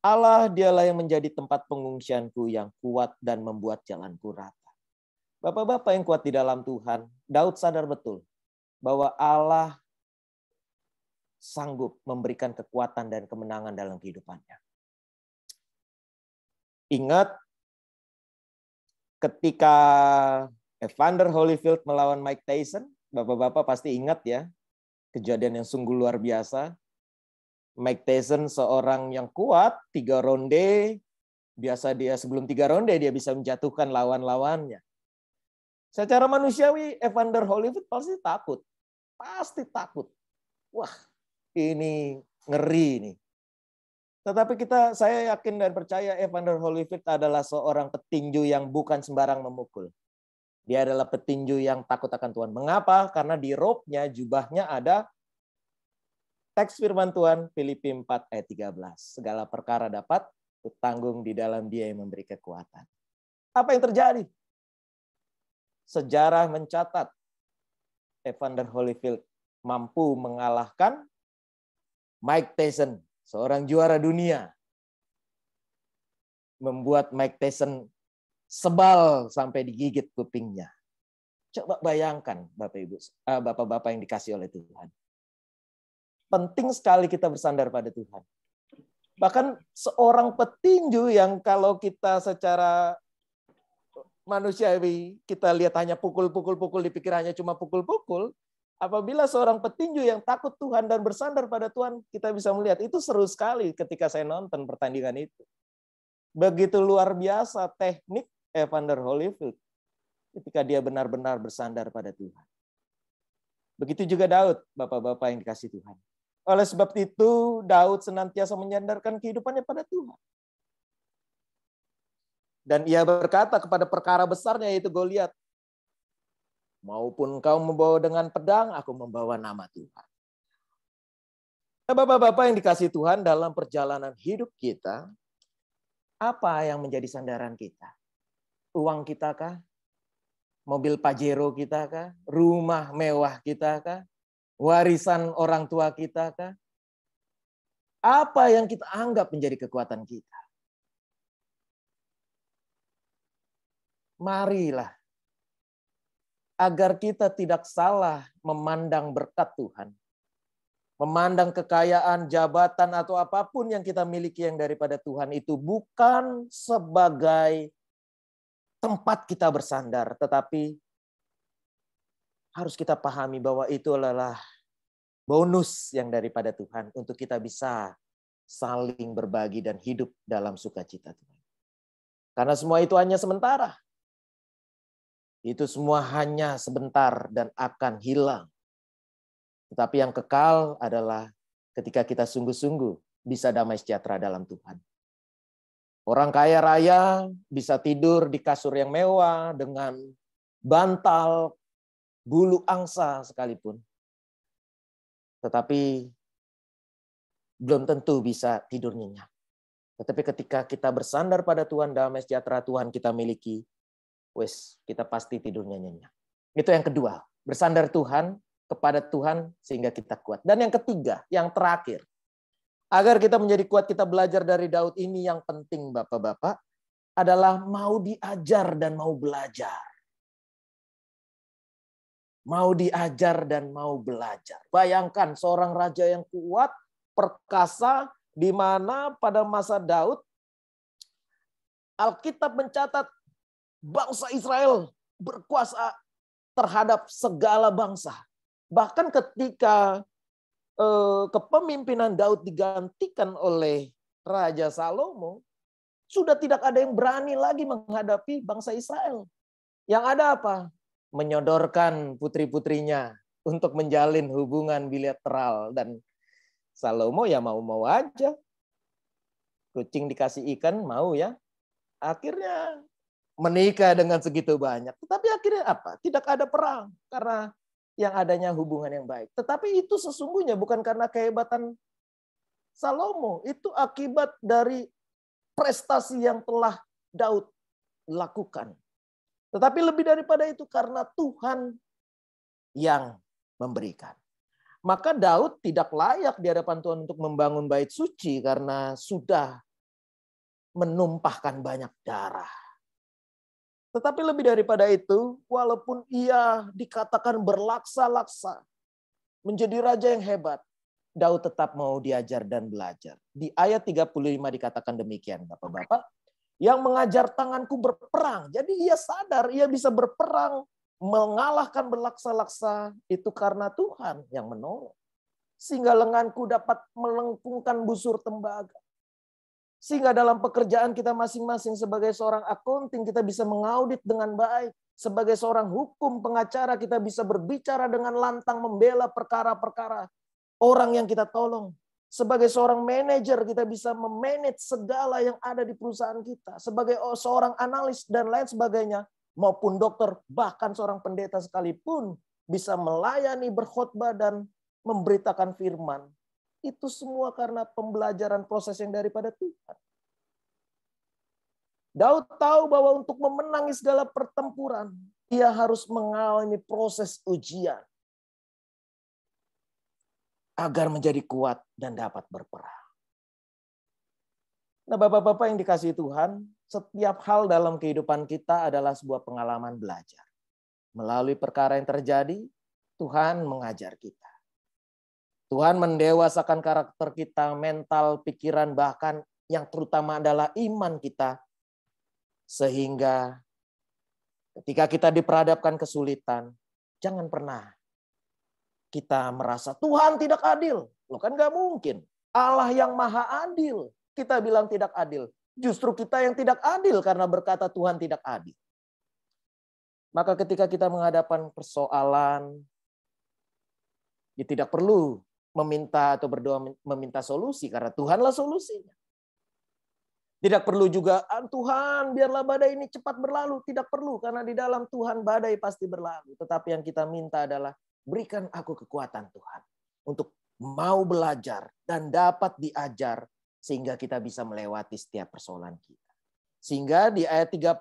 S2: Allah dialah yang menjadi tempat pengungsianku yang kuat dan membuat jalanku rata. Bapak-bapak yang kuat di dalam Tuhan, Daud sadar betul bahwa Allah sanggup memberikan kekuatan dan kemenangan dalam kehidupannya. Ingat ketika Evander Holyfield melawan Mike Tyson, Bapak-bapak pasti ingat ya, kejadian yang sungguh luar biasa. Mike Tyson seorang yang kuat, 3 ronde, biasa dia sebelum 3 ronde dia bisa menjatuhkan lawan-lawannya. Secara manusiawi, Evander Holyfield pasti takut. Pasti takut. Wah, ini ngeri nih. Tetapi saya yakin dan percaya Evander Holyfield adalah seorang petinju yang bukan sembarang memukul. Dia adalah petinju yang takut akan Tuhan. Mengapa? Karena di rope-nya, jubahnya ada teks firman Tuhan, Filipi 4 ayat 13. Segala perkara dapat kutanggung di dalam Dia yang memberi kekuatan. Apa yang terjadi? Sejarah mencatat Evander Holyfield mampu mengalahkan Mike Tyson, seorang juara dunia. Membuat Mike Tyson sebal sampai digigit kupingnya. Coba bayangkan Bapak-bapak yang dikasih oleh Tuhan. Penting sekali kita bersandar pada Tuhan. Bahkan seorang petinju yang kalau kita secara manusiawi, kita lihat hanya pukul-pukul, dipikir hanya cuma pukul-pukul, Apabila seorang petinju yang takut Tuhan dan bersandar pada Tuhan, kita bisa melihat itu seru sekali ketika saya nonton pertandingan itu. Begitu luar biasa teknik Evander Holyfield ketika dia benar-benar bersandar pada Tuhan. Begitu juga Daud, Bapak-bapak yang dikasihi Tuhan. Oleh sebab itu, Daud senantiasa menyandarkan kehidupannya pada Tuhan. Dan ia berkata kepada perkara besarnya, yaitu Goliat, maupun kau membawa dengan pedang, aku membawa nama Tuhan. Nah, Bapak-bapak yang dikasihi Tuhan, dalam perjalanan hidup kita, apa yang menjadi sandaran kita? Uang kita kah? Mobil Pajero kita kah? Rumah mewah kita kah? Warisan orang tua kita kah? Apa yang kita anggap menjadi kekuatan kita? Marilah, agar kita tidak salah memandang berkat Tuhan. Memandang kekayaan, jabatan, atau apapun yang kita miliki yang daripada Tuhan itu bukan sebagai tempat kita bersandar, tetapi harus kita pahami bahwa itu adalah bonus yang daripada Tuhan untuk kita bisa saling berbagi dan hidup dalam sukacita Tuhan. Karena semua itu hanya sementara. Itu semua hanya sebentar dan akan hilang. Tetapi yang kekal adalah ketika kita sungguh-sungguh bisa damai sejahtera dalam Tuhan. Orang kaya raya bisa tidur di kasur yang mewah dengan bantal bulu angsa sekalipun. Tetapi belum tentu bisa tidur nyenyak. Tetapi ketika kita bersandar pada Tuhan, damai sejahtera Tuhan kita miliki, kita pasti tidurnya nyenyak. Itu yang kedua, bersandar Tuhan kepada Tuhan sehingga kita kuat. Dan yang ketiga, yang terakhir, agar kita menjadi kuat, kita belajar dari Daud ini yang penting Bapak-bapak, adalah mau diajar dan mau belajar. Mau diajar dan mau belajar. Bayangkan seorang raja yang kuat, perkasa, di mana pada masa Daud, Alkitab mencatat bangsa Israel berkuasa terhadap segala bangsa. Bahkan ketika kepemimpinan Daud digantikan oleh Raja Salomo, sudah tidak ada yang berani lagi menghadapi bangsa Israel. Yang ada apa? Menyodorkan putri-putrinya untuk menjalin hubungan bilateral. Dan Salomo ya mau-mau aja. Kucing dikasih ikan mau ya. Akhirnya menikah dengan segitu banyak. Tetapi akhirnya apa? Tidak ada perang. Karena yang adanya hubungan yang baik. Tetapi itu sesungguhnya bukan karena kehebatan Salomo. Itu akibat dari prestasi yang telah Daud lakukan. Tetapi lebih daripada itu karena Tuhan yang memberikan. Maka Daud tidak layak di hadapan Tuhan untuk membangun bait suci karena sudah menumpahkan banyak darah. Tetapi lebih daripada itu, walaupun ia dikatakan berlaksa-laksa, menjadi raja yang hebat, Daud tetap mau diajar dan belajar. Di ayat 35 dikatakan demikian, Bapak-bapak, yang mengajar tanganku berperang. Jadi ia sadar, ia bisa berperang, mengalahkan berlaksa-laksa, itu karena Tuhan yang menolong. Sehingga lenganku dapat melengkungkan busur tembaga. Sehingga dalam pekerjaan kita masing-masing sebagai seorang akunting kita bisa mengaudit dengan baik. Sebagai seorang hukum pengacara kita bisa berbicara dengan lantang membela perkara-perkara orang yang kita tolong. Sebagai seorang manajer kita bisa memanage segala yang ada di perusahaan kita. Sebagai seorang analis dan lain sebagainya. Maupun dokter, bahkan seorang pendeta sekalipun bisa melayani, berkhotbah dan memberitakan firman. Itu semua karena pembelajaran proses yang daripada Tuhan. Daud tahu bahwa untuk memenangi segala pertempuran, ia harus mengalami proses ujian. Agar menjadi kuat dan dapat berperang. Nah, Bapak-bapak yang dikasihi Tuhan, setiap hal dalam kehidupan kita adalah sebuah pengalaman belajar. Melalui perkara yang terjadi, Tuhan mengajar kita. Tuhan mendewasakan karakter kita, mental, pikiran, bahkan yang terutama adalah iman kita. Sehingga ketika kita diperhadapkan kesulitan, jangan pernah kita merasa Tuhan tidak adil. Loh kan nggak mungkin. Allah yang maha adil. Kita bilang tidak adil. Justru kita yang tidak adil karena berkata Tuhan tidak adil. Maka ketika kita menghadapkan persoalan, ya tidak perlu meminta atau berdoa meminta solusi karena Tuhanlah solusinya. Tidak perlu juga, Tuhan biarlah badai ini cepat berlalu. Tidak perlu, karena di dalam Tuhan badai pasti berlalu. Tetapi yang kita minta adalah, berikan aku kekuatan Tuhan. Untuk mau belajar dan dapat diajar. Sehingga kita bisa melewati setiap persoalan kita. Sehingga di ayat 34,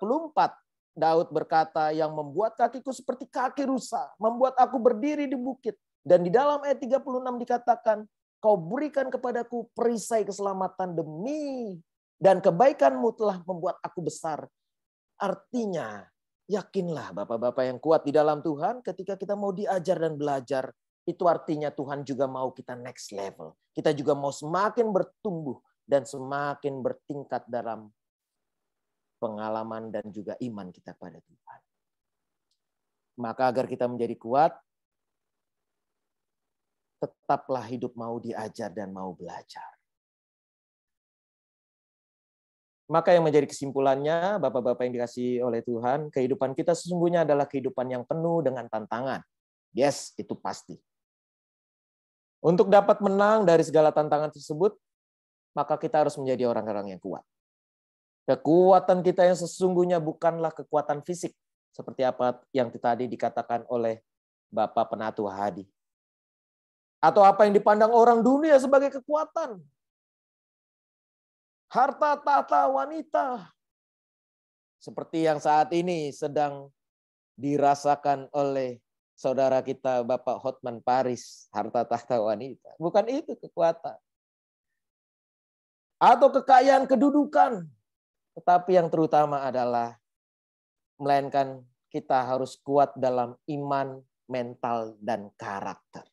S2: Daud berkata, yang membuat kakiku seperti kaki rusa. Membuat aku berdiri di bukit. Dan di dalam ayat 36 dikatakan, kau berikan kepadaku perisai keselamatan demi dan kebaikanmu telah membuat aku besar. Artinya, yakinlah Bapak-Bapak yang kuat di dalam Tuhan, ketika kita mau diajar dan belajar, itu artinya Tuhan juga mau kita next level. Kita juga mau semakin bertumbuh dan semakin bertingkat dalam pengalaman dan juga iman kita pada Tuhan. Maka agar kita menjadi kuat, tetaplah hidup mau diajar dan mau belajar. Maka yang menjadi kesimpulannya, Bapak-Bapak yang dikasihi oleh Tuhan, kehidupan kita sesungguhnya adalah kehidupan yang penuh dengan tantangan. Yes, itu pasti. Untuk dapat menang dari segala tantangan tersebut, maka kita harus menjadi orang-orang yang kuat. Kekuatan kita yang sesungguhnya bukanlah kekuatan fisik, seperti apa yang tadi dikatakan oleh Bapak Penatu Hadi. Atau apa yang dipandang orang dunia sebagai kekuatan. Harta, tahta, wanita. Seperti yang saat ini sedang dirasakan oleh saudara kita Bapak Hotman Paris. Harta, tahta, wanita. Bukan itu kekuatan. Atau kekayaan kedudukan. Tetapi yang terutama adalah, melainkan kita harus kuat dalam iman, mental, dan karakter.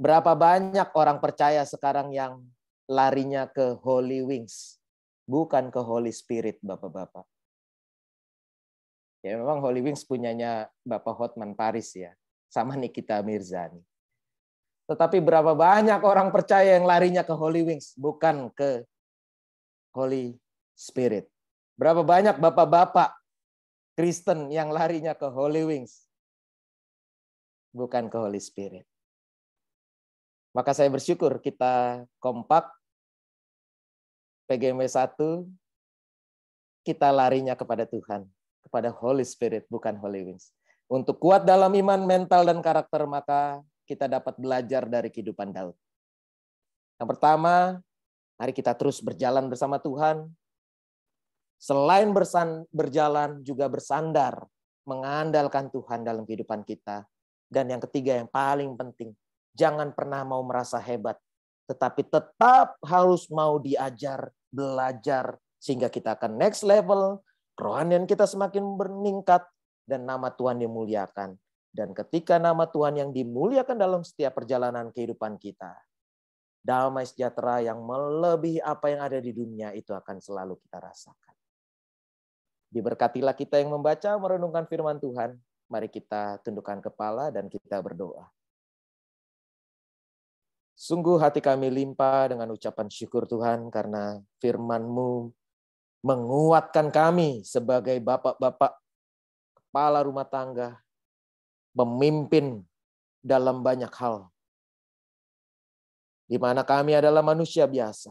S2: Berapa banyak orang percaya sekarang yang larinya ke Holy Wings, bukan ke Holy Spirit, Bapak-Bapak. Ya memang Holy Wings punyanya Bapak Hotman Paris ya, sama Nikita Mirzani. Tetapi berapa banyak orang percaya yang larinya ke Holy Wings, bukan ke Holy Spirit. Berapa banyak Bapak-Bapak Kristen yang larinya ke Holy Wings, bukan ke Holy Spirit. Maka saya bersyukur kita kompak, PGMW 1, kita larinya kepada Tuhan, kepada Holy Spirit, bukan Holy Wings. Untuk kuat dalam iman, mental, dan karakter, maka kita dapat belajar dari kehidupan Daud. Yang pertama, mari kita terus berjalan bersama Tuhan. Selain berjalan, juga bersandar, mengandalkan Tuhan dalam kehidupan kita. Dan yang ketiga, yang paling penting, jangan pernah mau merasa hebat, tetapi tetap harus mau diajar, belajar, sehingga kita akan next level, kerohanian kita semakin meningkat, dan nama Tuhan dimuliakan. Dan ketika nama Tuhan yang dimuliakan dalam setiap perjalanan kehidupan kita, damai sejahtera yang melebihi apa yang ada di dunia itu akan selalu kita rasakan. Diberkatilah kita yang membaca, merenungkan firman Tuhan. Mari kita tundukkan kepala dan kita berdoa. Sungguh hati kami limpah dengan ucapan syukur Tuhan karena firman-Mu menguatkan kami sebagai bapak-bapak, kepala rumah tangga, pemimpin dalam banyak hal. Di mana kami adalah manusia biasa.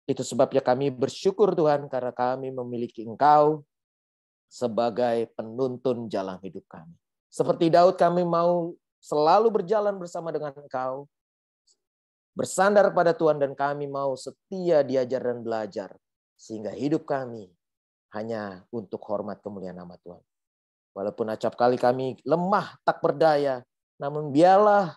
S2: Itu sebabnya kami bersyukur Tuhan karena kami memiliki Engkau sebagai penuntun jalan hidup kami. Seperti Daud, kami mau selalu berjalan bersama dengan Engkau, bersandar pada Tuhan, dan kami mau setia diajar dan belajar, sehingga hidup kami hanya untuk hormat kemuliaan nama Tuhan. Walaupun acap kali kami lemah, tak berdaya, namun biarlah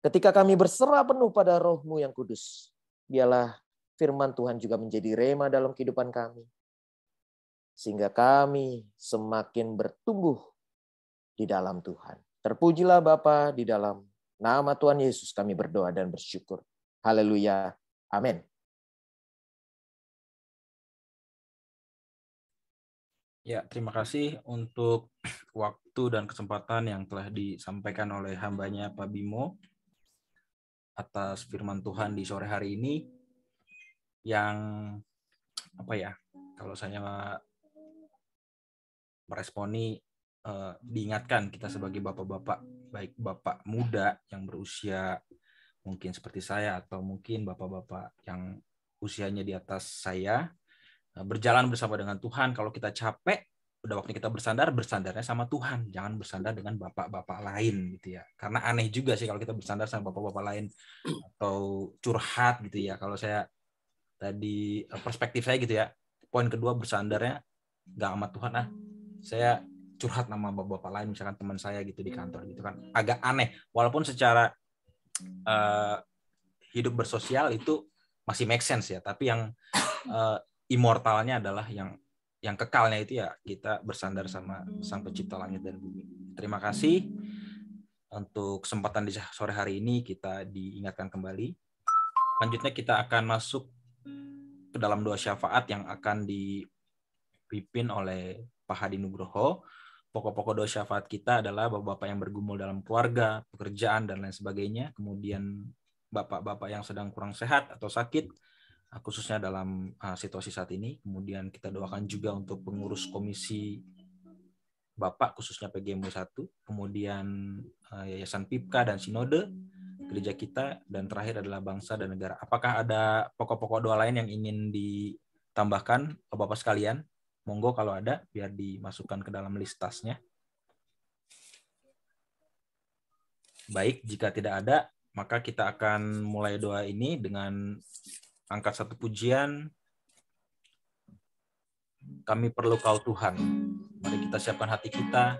S2: ketika kami berserah penuh pada Roh-Mu yang kudus, biarlah firman Tuhan juga menjadi rema dalam kehidupan kami, sehingga kami semakin bertumbuh di dalam Tuhan. Terpujilah Bapa, di dalam nama Tuhan Yesus kami berdoa dan bersyukur. Haleluya. Amin.
S1: Ya, terima kasih untuk waktu dan kesempatan yang telah disampaikan oleh hambanya Pak Bimo atas firman Tuhan di sore hari ini yang kalau saya meresponi diingatkan kita sebagai bapak-bapak, baik bapak muda yang berusia mungkin seperti saya atau mungkin bapak-bapak yang usianya di atas saya, berjalan bersama dengan Tuhan. Kalau kita capek, udah waktu kita bersandar, bersandarnya sama Tuhan. Jangan bersandar dengan bapak-bapak lain gitu ya. Karena aneh juga sih kalau kita bersandar sama bapak-bapak lain atau curhat gitu ya. Kalau saya tadi perspektif saya gitu ya. Poin kedua, bersandarnya nggak sama Tuhan, saya curhat sama bapak-bapak lain, misalkan teman saya gitu di kantor gitu kan. Agak aneh. Walaupun secara hidup bersosial itu masih make sense ya. Tapi yang immortalnya adalah yang kekalnya itu ya kita bersandar sama Sang Pencipta langit dan bumi. Terima kasih untuk kesempatan di sore hari ini, kita diingatkan kembali. Selanjutnya kita akan masuk ke dalam doa syafaat yang akan dipimpin oleh Pak Hadi Nugroho. Pokok-pokok doa syafaat kita adalah bapak-bapak yang bergumul dalam keluarga, pekerjaan, dan lain sebagainya. Kemudian bapak-bapak yang sedang kurang sehat atau sakit, khususnya dalam situasi saat ini. Kemudian kita doakan juga untuk pengurus komisi Bapak, khususnya PGMU 1, kemudian Yayasan Pipka dan Sinode, gereja kita, dan terakhir adalah bangsa dan negara. Apakah ada pokok-pokok doa lain yang ingin ditambahkan Bapak sekalian? Monggo kalau ada, biar dimasukkan ke dalam list tasnya. Baik, jika tidak ada, maka kita akan mulai doa ini dengan angkat satu pujian. Kami perlu Kau Tuhan. Mari kita siapkan hati kita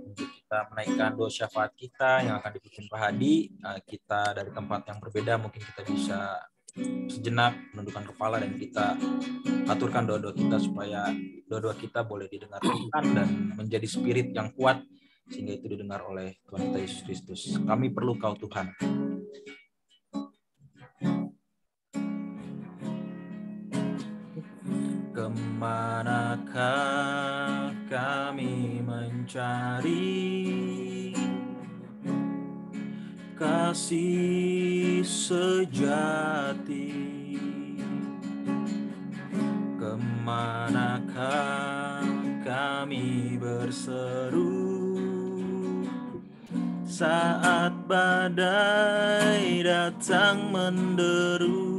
S1: untuk kita menaikkan doa syafaat kita yang akan dipimpin Pak Hadi. Kita dari tempat yang berbeda, mungkin kita bisa sejenak menundukkan kepala dan kita aturkan doa-doa kita supaya doa-doa kita boleh didengar Tuhan dan menjadi spirit yang kuat sehingga itu didengar oleh Tuhan kita Yesus Kristus. Kami perlu Kau Tuhan. Kemanakah kami mencari kasih sejati? Kemanakah kami berseru saat badai datang menderu?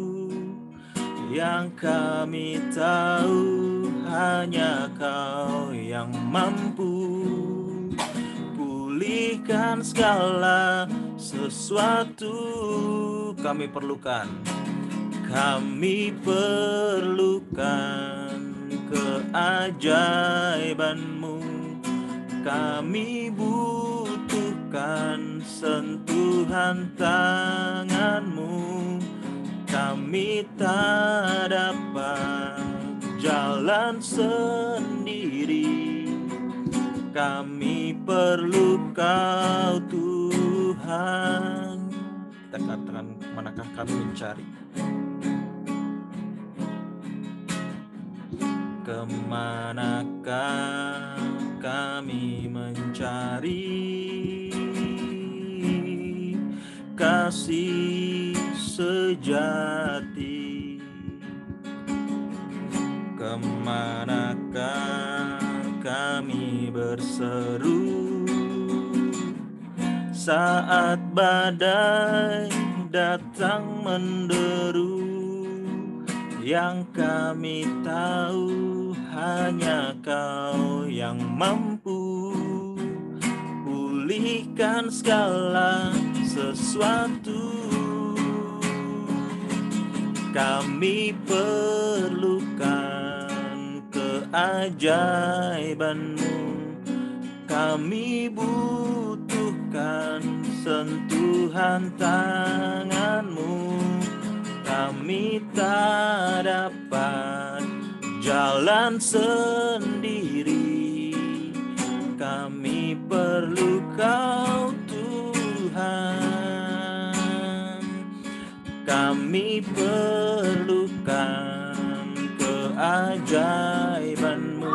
S1: Yang kami tahu hanya Kau yang mampu pulihkan segala sesuatu. Kami perlukan keajaiban-Mu. Kami butuhkan sentuhan tangan-Mu. Kami tak dapat jalan sendiri. Kami perlu Kau Tuhan. Kita katakan, manakah kami mencari? Kemanakah kami mencari kasih sejati? Kemanakah kami berseru saat badai datang menderu? Yang kami tahu hanya Kau yang mampu pulihkan segala sesuatu. Kami perlukan keajaiban-Mu. Kami butuhkan sentuhan tangan-Mu. Kami tak dapat jalan sendiri. Kami perlu Kau Tuhan. Kami perlukan keajaiban-Mu.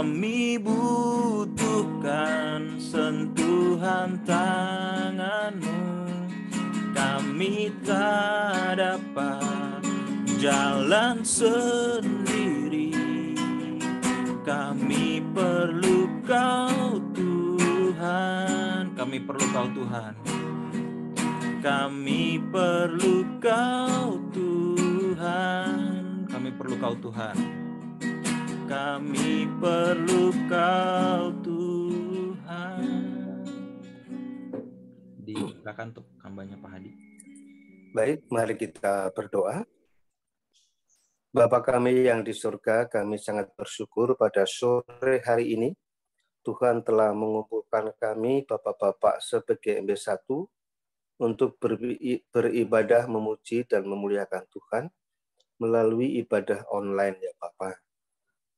S1: Kami butuhkan sentuhan tangan-Mu. Kami tak dapat jalan sendiri. Kami perlu Kau Tuhan. Kami perlu Kau Tuhan. Kami perlu Kau Tuhan. Kami perlu Kau Tuhan. Kami perlu Kau Tuhan. Silakan untuk hambanya Pak Hadi.
S4: Baik, mari kita berdoa. Bapa kami yang di surga, kami sangat bersyukur pada sore hari ini Tuhan telah mengumpulkan kami Bapak-Bapak se-PGMB1 untuk beribadah, memuji dan memuliakan Tuhan melalui ibadah online ya Bapak.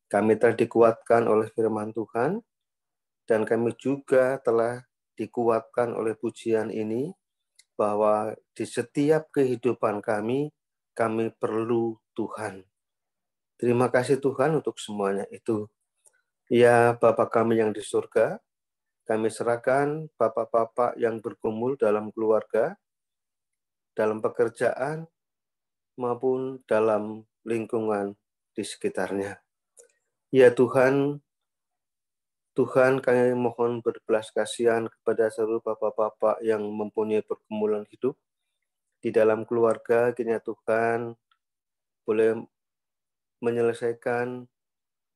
S4: Kami telah dikuatkan oleh firman Tuhan dan kami juga telah dikuatkan oleh pujian ini bahwa di setiap kehidupan kami perlu Tuhan. Terima kasih Tuhan untuk semuanya itu. Ya Bapa kami yang di surga, kami serahkan Bapak-Bapak yang bergumul dalam keluarga, dalam pekerjaan, maupun dalam lingkungan di sekitarnya. Ya Tuhan, kami mohon berbelas kasihan kepada seluruh Bapak-Bapak yang mempunyai pergumulan hidup di dalam keluarga. Kiranya Tuhan boleh menyelesaikan,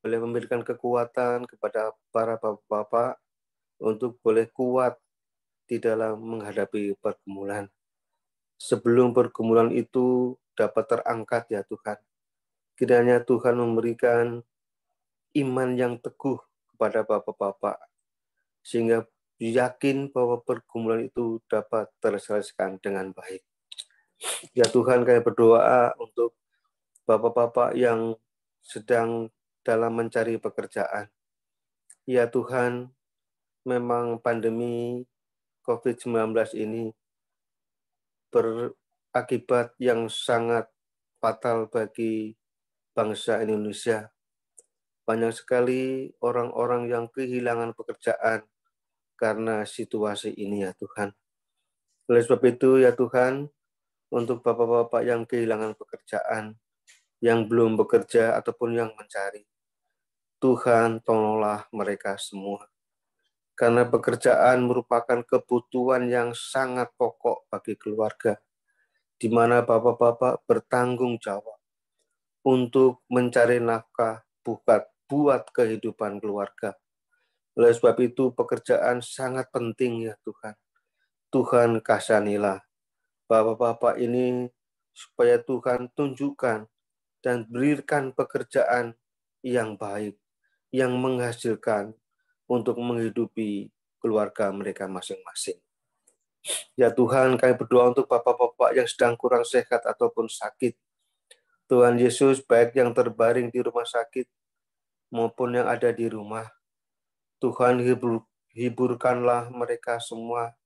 S4: boleh memberikan kekuatan kepada para Bapak-Bapak untuk boleh kuat di dalam menghadapi pergumulan. Sebelum pergumulan itu dapat terangkat ya Tuhan. Kiranya Tuhan memberikan iman yang teguh kepada Bapak-Bapak, sehingga yakin bahwa pergumulan itu dapat terselesaikan dengan baik. Ya Tuhan, kami berdoa untuk Bapak-Bapak yang sedang dalam mencari pekerjaan. Ya Tuhan, memang pandemi COVID-19 ini berakibat yang sangat fatal bagi bangsa Indonesia. Banyak sekali orang-orang yang kehilangan pekerjaan karena situasi ini ya Tuhan. Oleh sebab itu ya Tuhan, untuk Bapak-Bapak yang kehilangan pekerjaan, yang belum bekerja ataupun yang mencari, Tuhan tolonglah mereka semua. Karena pekerjaan merupakan kebutuhan yang sangat pokok bagi keluarga, di mana Bapak-Bapak bertanggung jawab untuk mencari nafkah buat kehidupan keluarga. Oleh sebab itu pekerjaan sangat penting ya Tuhan. Tuhan kasanilah Bapak-Bapak ini supaya Tuhan tunjukkan dan berikan pekerjaan yang baik, yang menghasilkan untuk menghidupi keluarga mereka masing-masing. Ya Tuhan, kami berdoa untuk Bapak-Bapak yang sedang kurang sehat ataupun sakit. Tuhan Yesus, baik yang terbaring di rumah sakit maupun yang ada di rumah, Tuhan hiburkanlah mereka semua.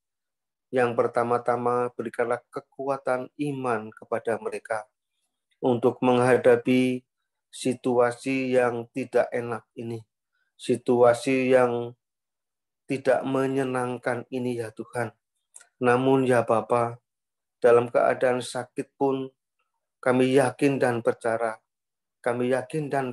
S4: Yang pertama-tama berikanlah kekuatan iman kepada mereka untuk menghadapi situasi yang tidak enak ini. Situasi yang tidak menyenangkan ini ya Tuhan. Namun ya Bapa, dalam keadaan sakit pun kami yakin dan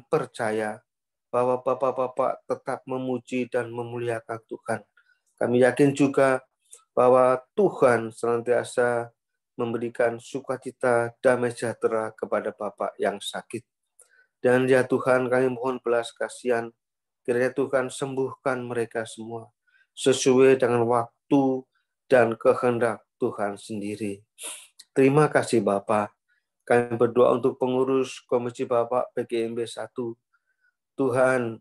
S4: percaya bahwa Bapak-Bapak tetap memuji dan memuliakan Tuhan. Kami yakin juga bahwa Tuhan senantiasa memberikan sukacita, damai sejahtera kepada Bapak yang sakit. Dan ya Tuhan, kami mohon belas kasihan, kiranya Tuhan sembuhkan mereka semua, sesuai dengan waktu dan kehendak Tuhan sendiri. Terima kasih Bapak. Kami berdoa untuk pengurus Komisi Bapak PGMB 1. Tuhan,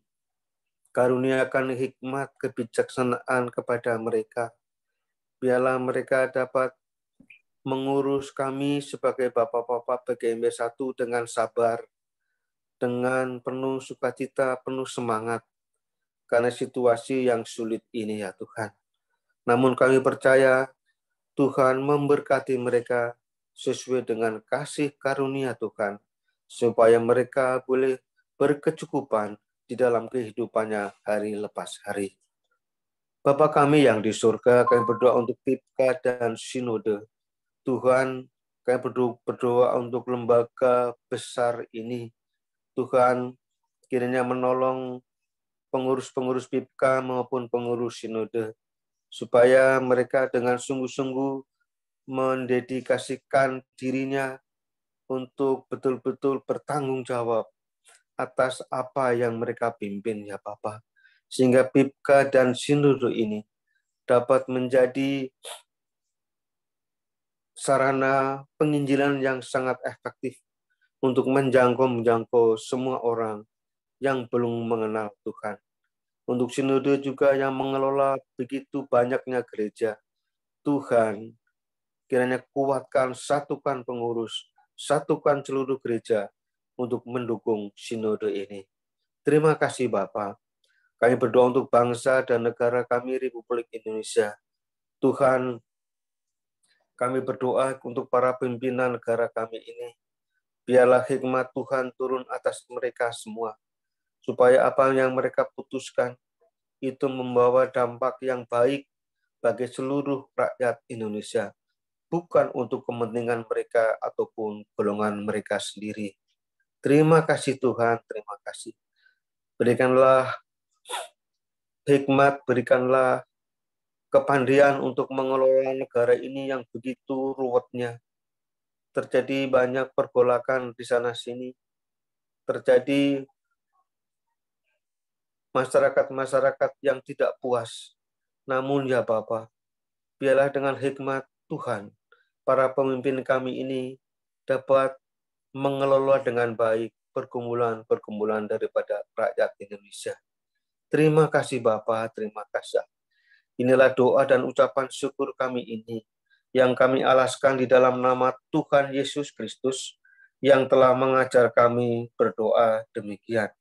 S4: karuniakan hikmat kebijaksanaan kepada mereka. Biarlah mereka dapat mengurus kami sebagai Bapak-Bapak PGMB 1 dengan sabar, dengan penuh sukacita, penuh semangat, karena situasi yang sulit ini ya Tuhan. Namun kami percaya Tuhan memberkati mereka sesuai dengan kasih karunia Tuhan, supaya mereka boleh berkecukupan di dalam kehidupannya hari lepas hari. Bapa kami yang di surga, kami berdoa untuk Pipka dan Sinode. Tuhan, kami berdoa untuk lembaga besar ini. Tuhan, kiranya menolong pengurus-pengurus Pipka maupun pengurus Sinode, supaya mereka dengan sungguh-sungguh mendedikasikan dirinya untuk betul-betul bertanggung jawab atas apa yang mereka pimpin, ya Bapak. Sehingga Pipka dan Sinode ini dapat menjadi sarana penginjilan yang sangat efektif untuk menjangkau semua orang yang belum mengenal Tuhan. Untuk Sinode juga yang mengelola begitu banyaknya gereja. Tuhan, kiranya kuatkan, satukan pengurus, satukan seluruh gereja untuk mendukung Sinode ini. Terima kasih Bapak. Kami berdoa untuk bangsa dan negara kami, Republik Indonesia. Tuhan, kami berdoa untuk para pimpinan negara kami ini. Biarlah hikmat Tuhan turun atas mereka semua, supaya apa yang mereka putuskan itu membawa dampak yang baik bagi seluruh rakyat Indonesia, bukan untuk kepentingan mereka ataupun golongan mereka sendiri. Terima kasih Tuhan, terima kasih. Berikanlah hikmat, berikanlah kepandaian untuk mengelola negara ini yang begitu ruwetnya. Terjadi banyak pergolakan di sana-sini, terjadi masyarakat-masyarakat yang tidak puas. Namun ya Bapa, biarlah dengan hikmat Tuhan, para pemimpin kami ini dapat mengelola dengan baik pergumulan-pergumulan daripada rakyat Indonesia. Terima kasih Bapa, terima kasih. Inilah doa dan ucapan syukur kami ini, yang kami alaskan di dalam nama Tuhan Yesus Kristus, yang telah mengajar kami berdoa demikian.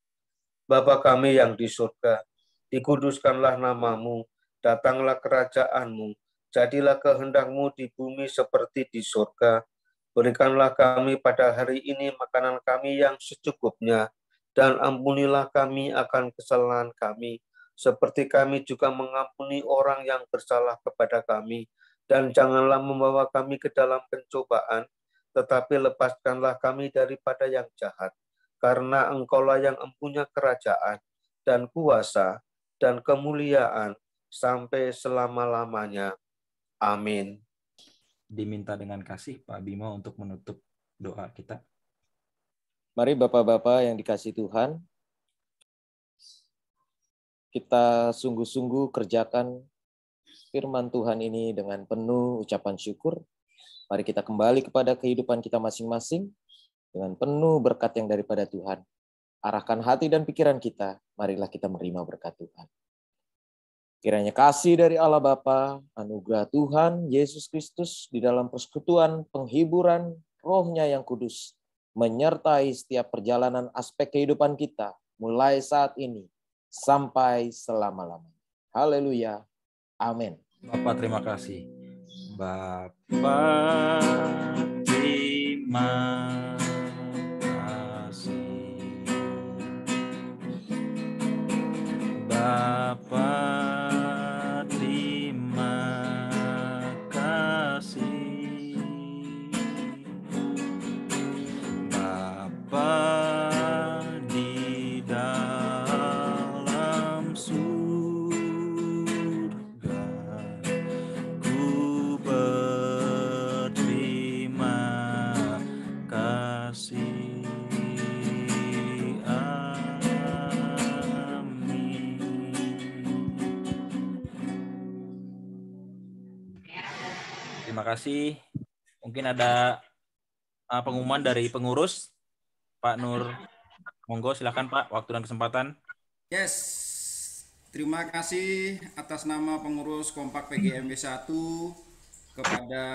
S4: Bapa kami yang di surga, dikuduskanlah namamu, datanglah kerajaanmu, jadilah kehendak-Mu di bumi seperti di surga. Berikanlah kami pada hari ini makanan kami yang secukupnya, dan ampunilah kami akan kesalahan kami, seperti kami juga mengampuni orang yang bersalah kepada kami. Dan janganlah membawa kami ke dalam pencobaan, tetapi lepaskanlah kami daripada yang jahat. Karena Engkaulah yang empunya kerajaan, dan kuasa, dan kemuliaan, sampai selama-lamanya. Amin.
S1: Diminta dengan kasih Pak Bimo untuk menutup doa kita.
S2: Mari Bapak-Bapak yang dikasihi Tuhan, kita sungguh-sungguh kerjakan firman Tuhan ini dengan penuh ucapan syukur. Mari kita kembali kepada kehidupan kita masing-masing dengan penuh berkat yang daripada Tuhan. Arahkan hati dan pikiran kita, marilah kita menerima berkat Tuhan. Kiranya kasih dari Allah Bapa, anugerah Tuhan Yesus Kristus di dalam persekutuan penghiburan Roh-Nya yang kudus, menyertai setiap perjalanan aspek kehidupan kita, mulai saat ini sampai selama-lamanya. Haleluya. Amin.
S1: Bapak terima kasih. Bapak terima kasih. Bapak terima kasih. Bapa di dalam surga, ku berterima kasih. Amin. Terima kasih. Mungkin ada pengumuman dari pengurus. Pak Nur, monggo silakan Pak, waktu dan kesempatan.
S5: Yes, terima kasih atas nama pengurus Kompak PGMW 1 kepada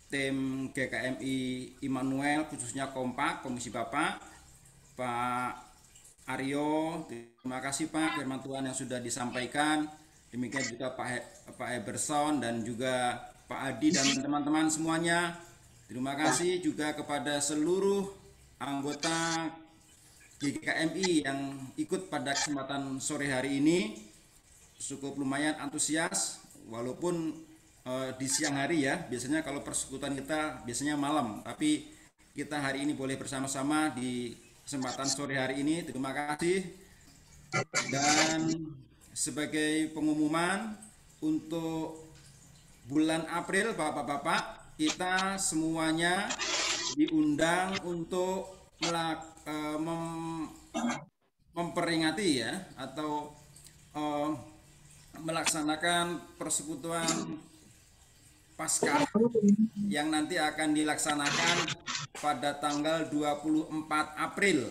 S5: tim GKMI Immanuel, khususnya Kompak, Komisi Bapak, Pak Aryo, terima kasih Pak, firman Tuhan yang sudah disampaikan. Demikian juga Pak Eberson dan juga Pak Adi dan teman-teman semuanya. Terima kasih juga kepada seluruh anggota GKMI yang ikut pada kesempatan sore hari ini cukup lumayan antusias, walaupun di siang hari ya. Biasanya kalau persekutuan kita biasanya malam, tapi kita hari ini boleh bersama-sama di kesempatan sore hari ini. Terima kasih. Dan sebagai pengumuman untuk bulan April, Bapak-bapak, kita semuanya diundang untuk memperingati ya, atau melaksanakan persekutuan Paskah yang nanti akan dilaksanakan pada tanggal 24 April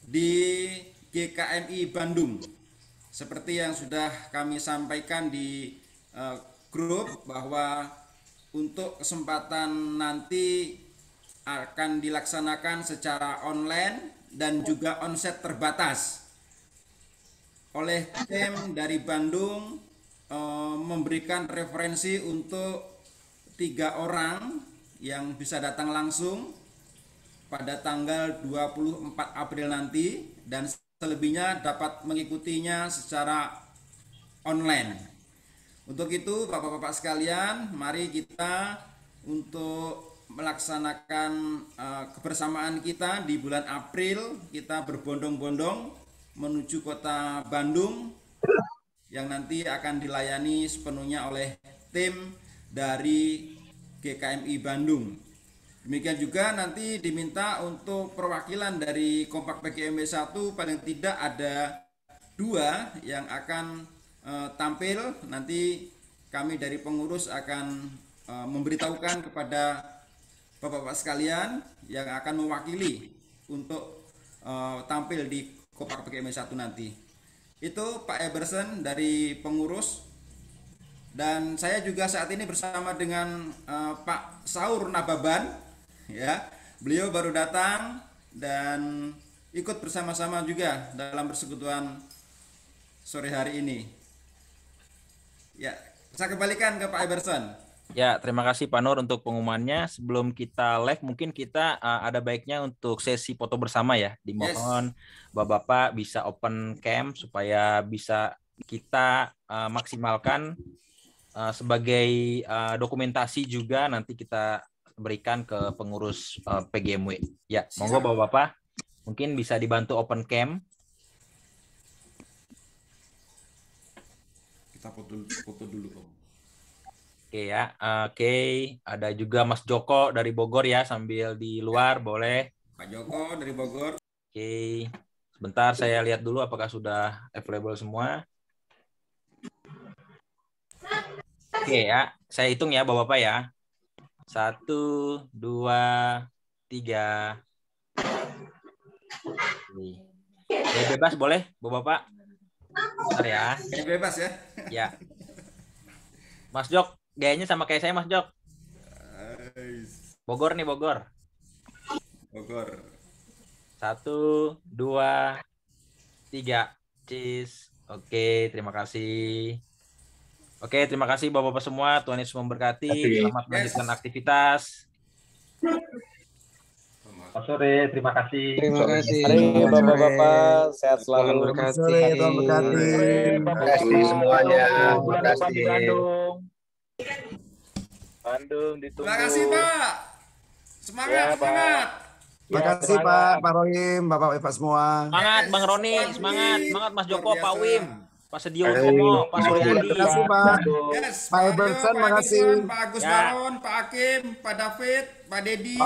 S5: di GKMI Bandung. Seperti yang sudah kami sampaikan di grup, bahwa untuk kesempatan nanti akan dilaksanakan secara online dan juga onset terbatas. Oleh tim dari Bandung memberikan referensi untuk 3 orang yang bisa datang langsung pada tanggal 24 April nanti, dan selebihnya dapat mengikutinya secara online. Untuk itu, Bapak-bapak sekalian, mari kita untuk melaksanakan kebersamaan kita di bulan April. Kita berbondong-bondong menuju kota Bandung yang nanti akan dilayani sepenuhnya oleh tim dari GKMI Bandung. Demikian juga nanti diminta untuk perwakilan dari Kompak PGMW 1, paling tidak ada 2 yang akan tampil. Nanti kami dari pengurus akan memberitahukan kepada Bapak-bapak sekalian yang akan mewakili untuk tampil di Kompak PGMW 1 nanti. Itu Pak Eberson dari pengurus, dan saya juga saat ini bersama dengan Pak Saur Nababan ya. Beliau baru datang dan ikut bersama-sama juga dalam persekutuan sore hari ini. Ya, saya kembalikan ke Pak Eberson.
S1: Ya, terima kasih Pak Nur untuk pengumumannya. Sebelum kita live, mungkin kita ada baiknya untuk sesi foto bersama ya. Dimohon Bapak-bapak bisa open cam supaya bisa kita maksimalkan sebagai dokumentasi juga nanti kita berikan ke pengurus PGMW. Ya, monggo Bapak-bapak, mungkin bisa dibantu open cam.
S5: Kita foto dulu Om.
S1: Oke ya, oke. Ada juga Mas Joko dari Bogor ya, sambil di luar boleh.
S5: Pak Joko dari Bogor.
S1: Oke, sebentar saya lihat dulu apakah sudah available semua. Oke ya, saya hitung ya Bapak-bapak ya. 1, 2, 3. Ya, bebas boleh Bapak-bapak. Bentar ya.
S5: Kayak bebas ya.
S1: Ya. Mas Jok, gayanya sama kayak saya Mas Jok. Bogor nih, Bogor.
S5: Bogor.
S1: 1, 2, 3. Cheese. Oke, terima kasih. Oke, terima kasih Bapak-bapak semua. Tuhan Yesus memberkati. Selamat melanjutkan aktivitas. Selamat sore, terima kasih.
S6: Terima kasih.
S2: Mari Bapak-bapak, sehat selalu.
S6: Terima kasih.
S4: Terima kasih semuanya. Terima kasih.
S1: Bandung ditunggu.
S5: Terima kasih Pak. Semangat, semangat.
S6: Terima kasih Pak Rohim, Bapak-Bapak semua.
S1: Semangat Bang Roni, semangat, semangat Mas Joko,
S5: Luar
S1: Pak
S5: biasa.
S1: Wim, Pak Sedio Utomo, Pak Suryadi.
S6: Terima kasih Pak.
S5: Yes,
S6: Pak
S5: Aryo,
S6: Eberson,
S5: Pak
S6: makasih.
S5: Eberson, Pak Agus
S1: Ya.
S5: Baron, Pak Hakim, Pak David, Pak Dedi.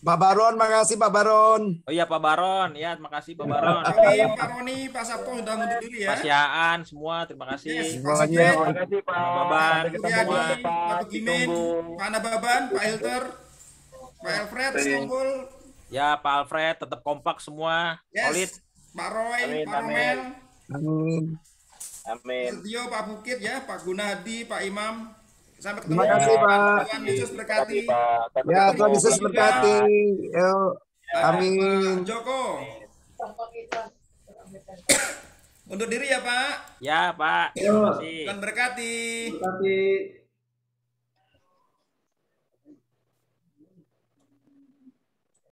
S6: Pak Baron, makasih Pak Baron.
S1: Oh iya Pak Baron, ya terima kasih Pak Baron.
S5: Pak Roni, Pak Sabto sudah mundur diri ya.
S1: Pak Syaan semua, terima kasih.
S5: Yes,
S6: Terima
S5: Pak
S6: kasih.
S5: Sigit,
S1: Pak Baban,
S5: Pak Yadi, Pak Tugimin, Pak Nababan, Pak Hilter, Pak Alfred, Istanbul.
S1: Ya Pak Alfred, tetap kompak semua, solid.
S5: Yes, Pak Roy, Pak Romel,
S6: Amin.
S1: Amin.
S5: Dio, Pak Bukit ya, Pak Gunadi, Pak Imam. Sampai ketemu.
S6: Terima kasih, Pak.
S5: Tuhan Yesus berkati.
S6: Ya, Tuhan Yesus berkati. Yuk. Amin.
S5: Pak Joko. Undur diri ya Pak.
S1: Ya Pak, terima kasih.
S5: Tuhan berkati.
S4: Terima kasih.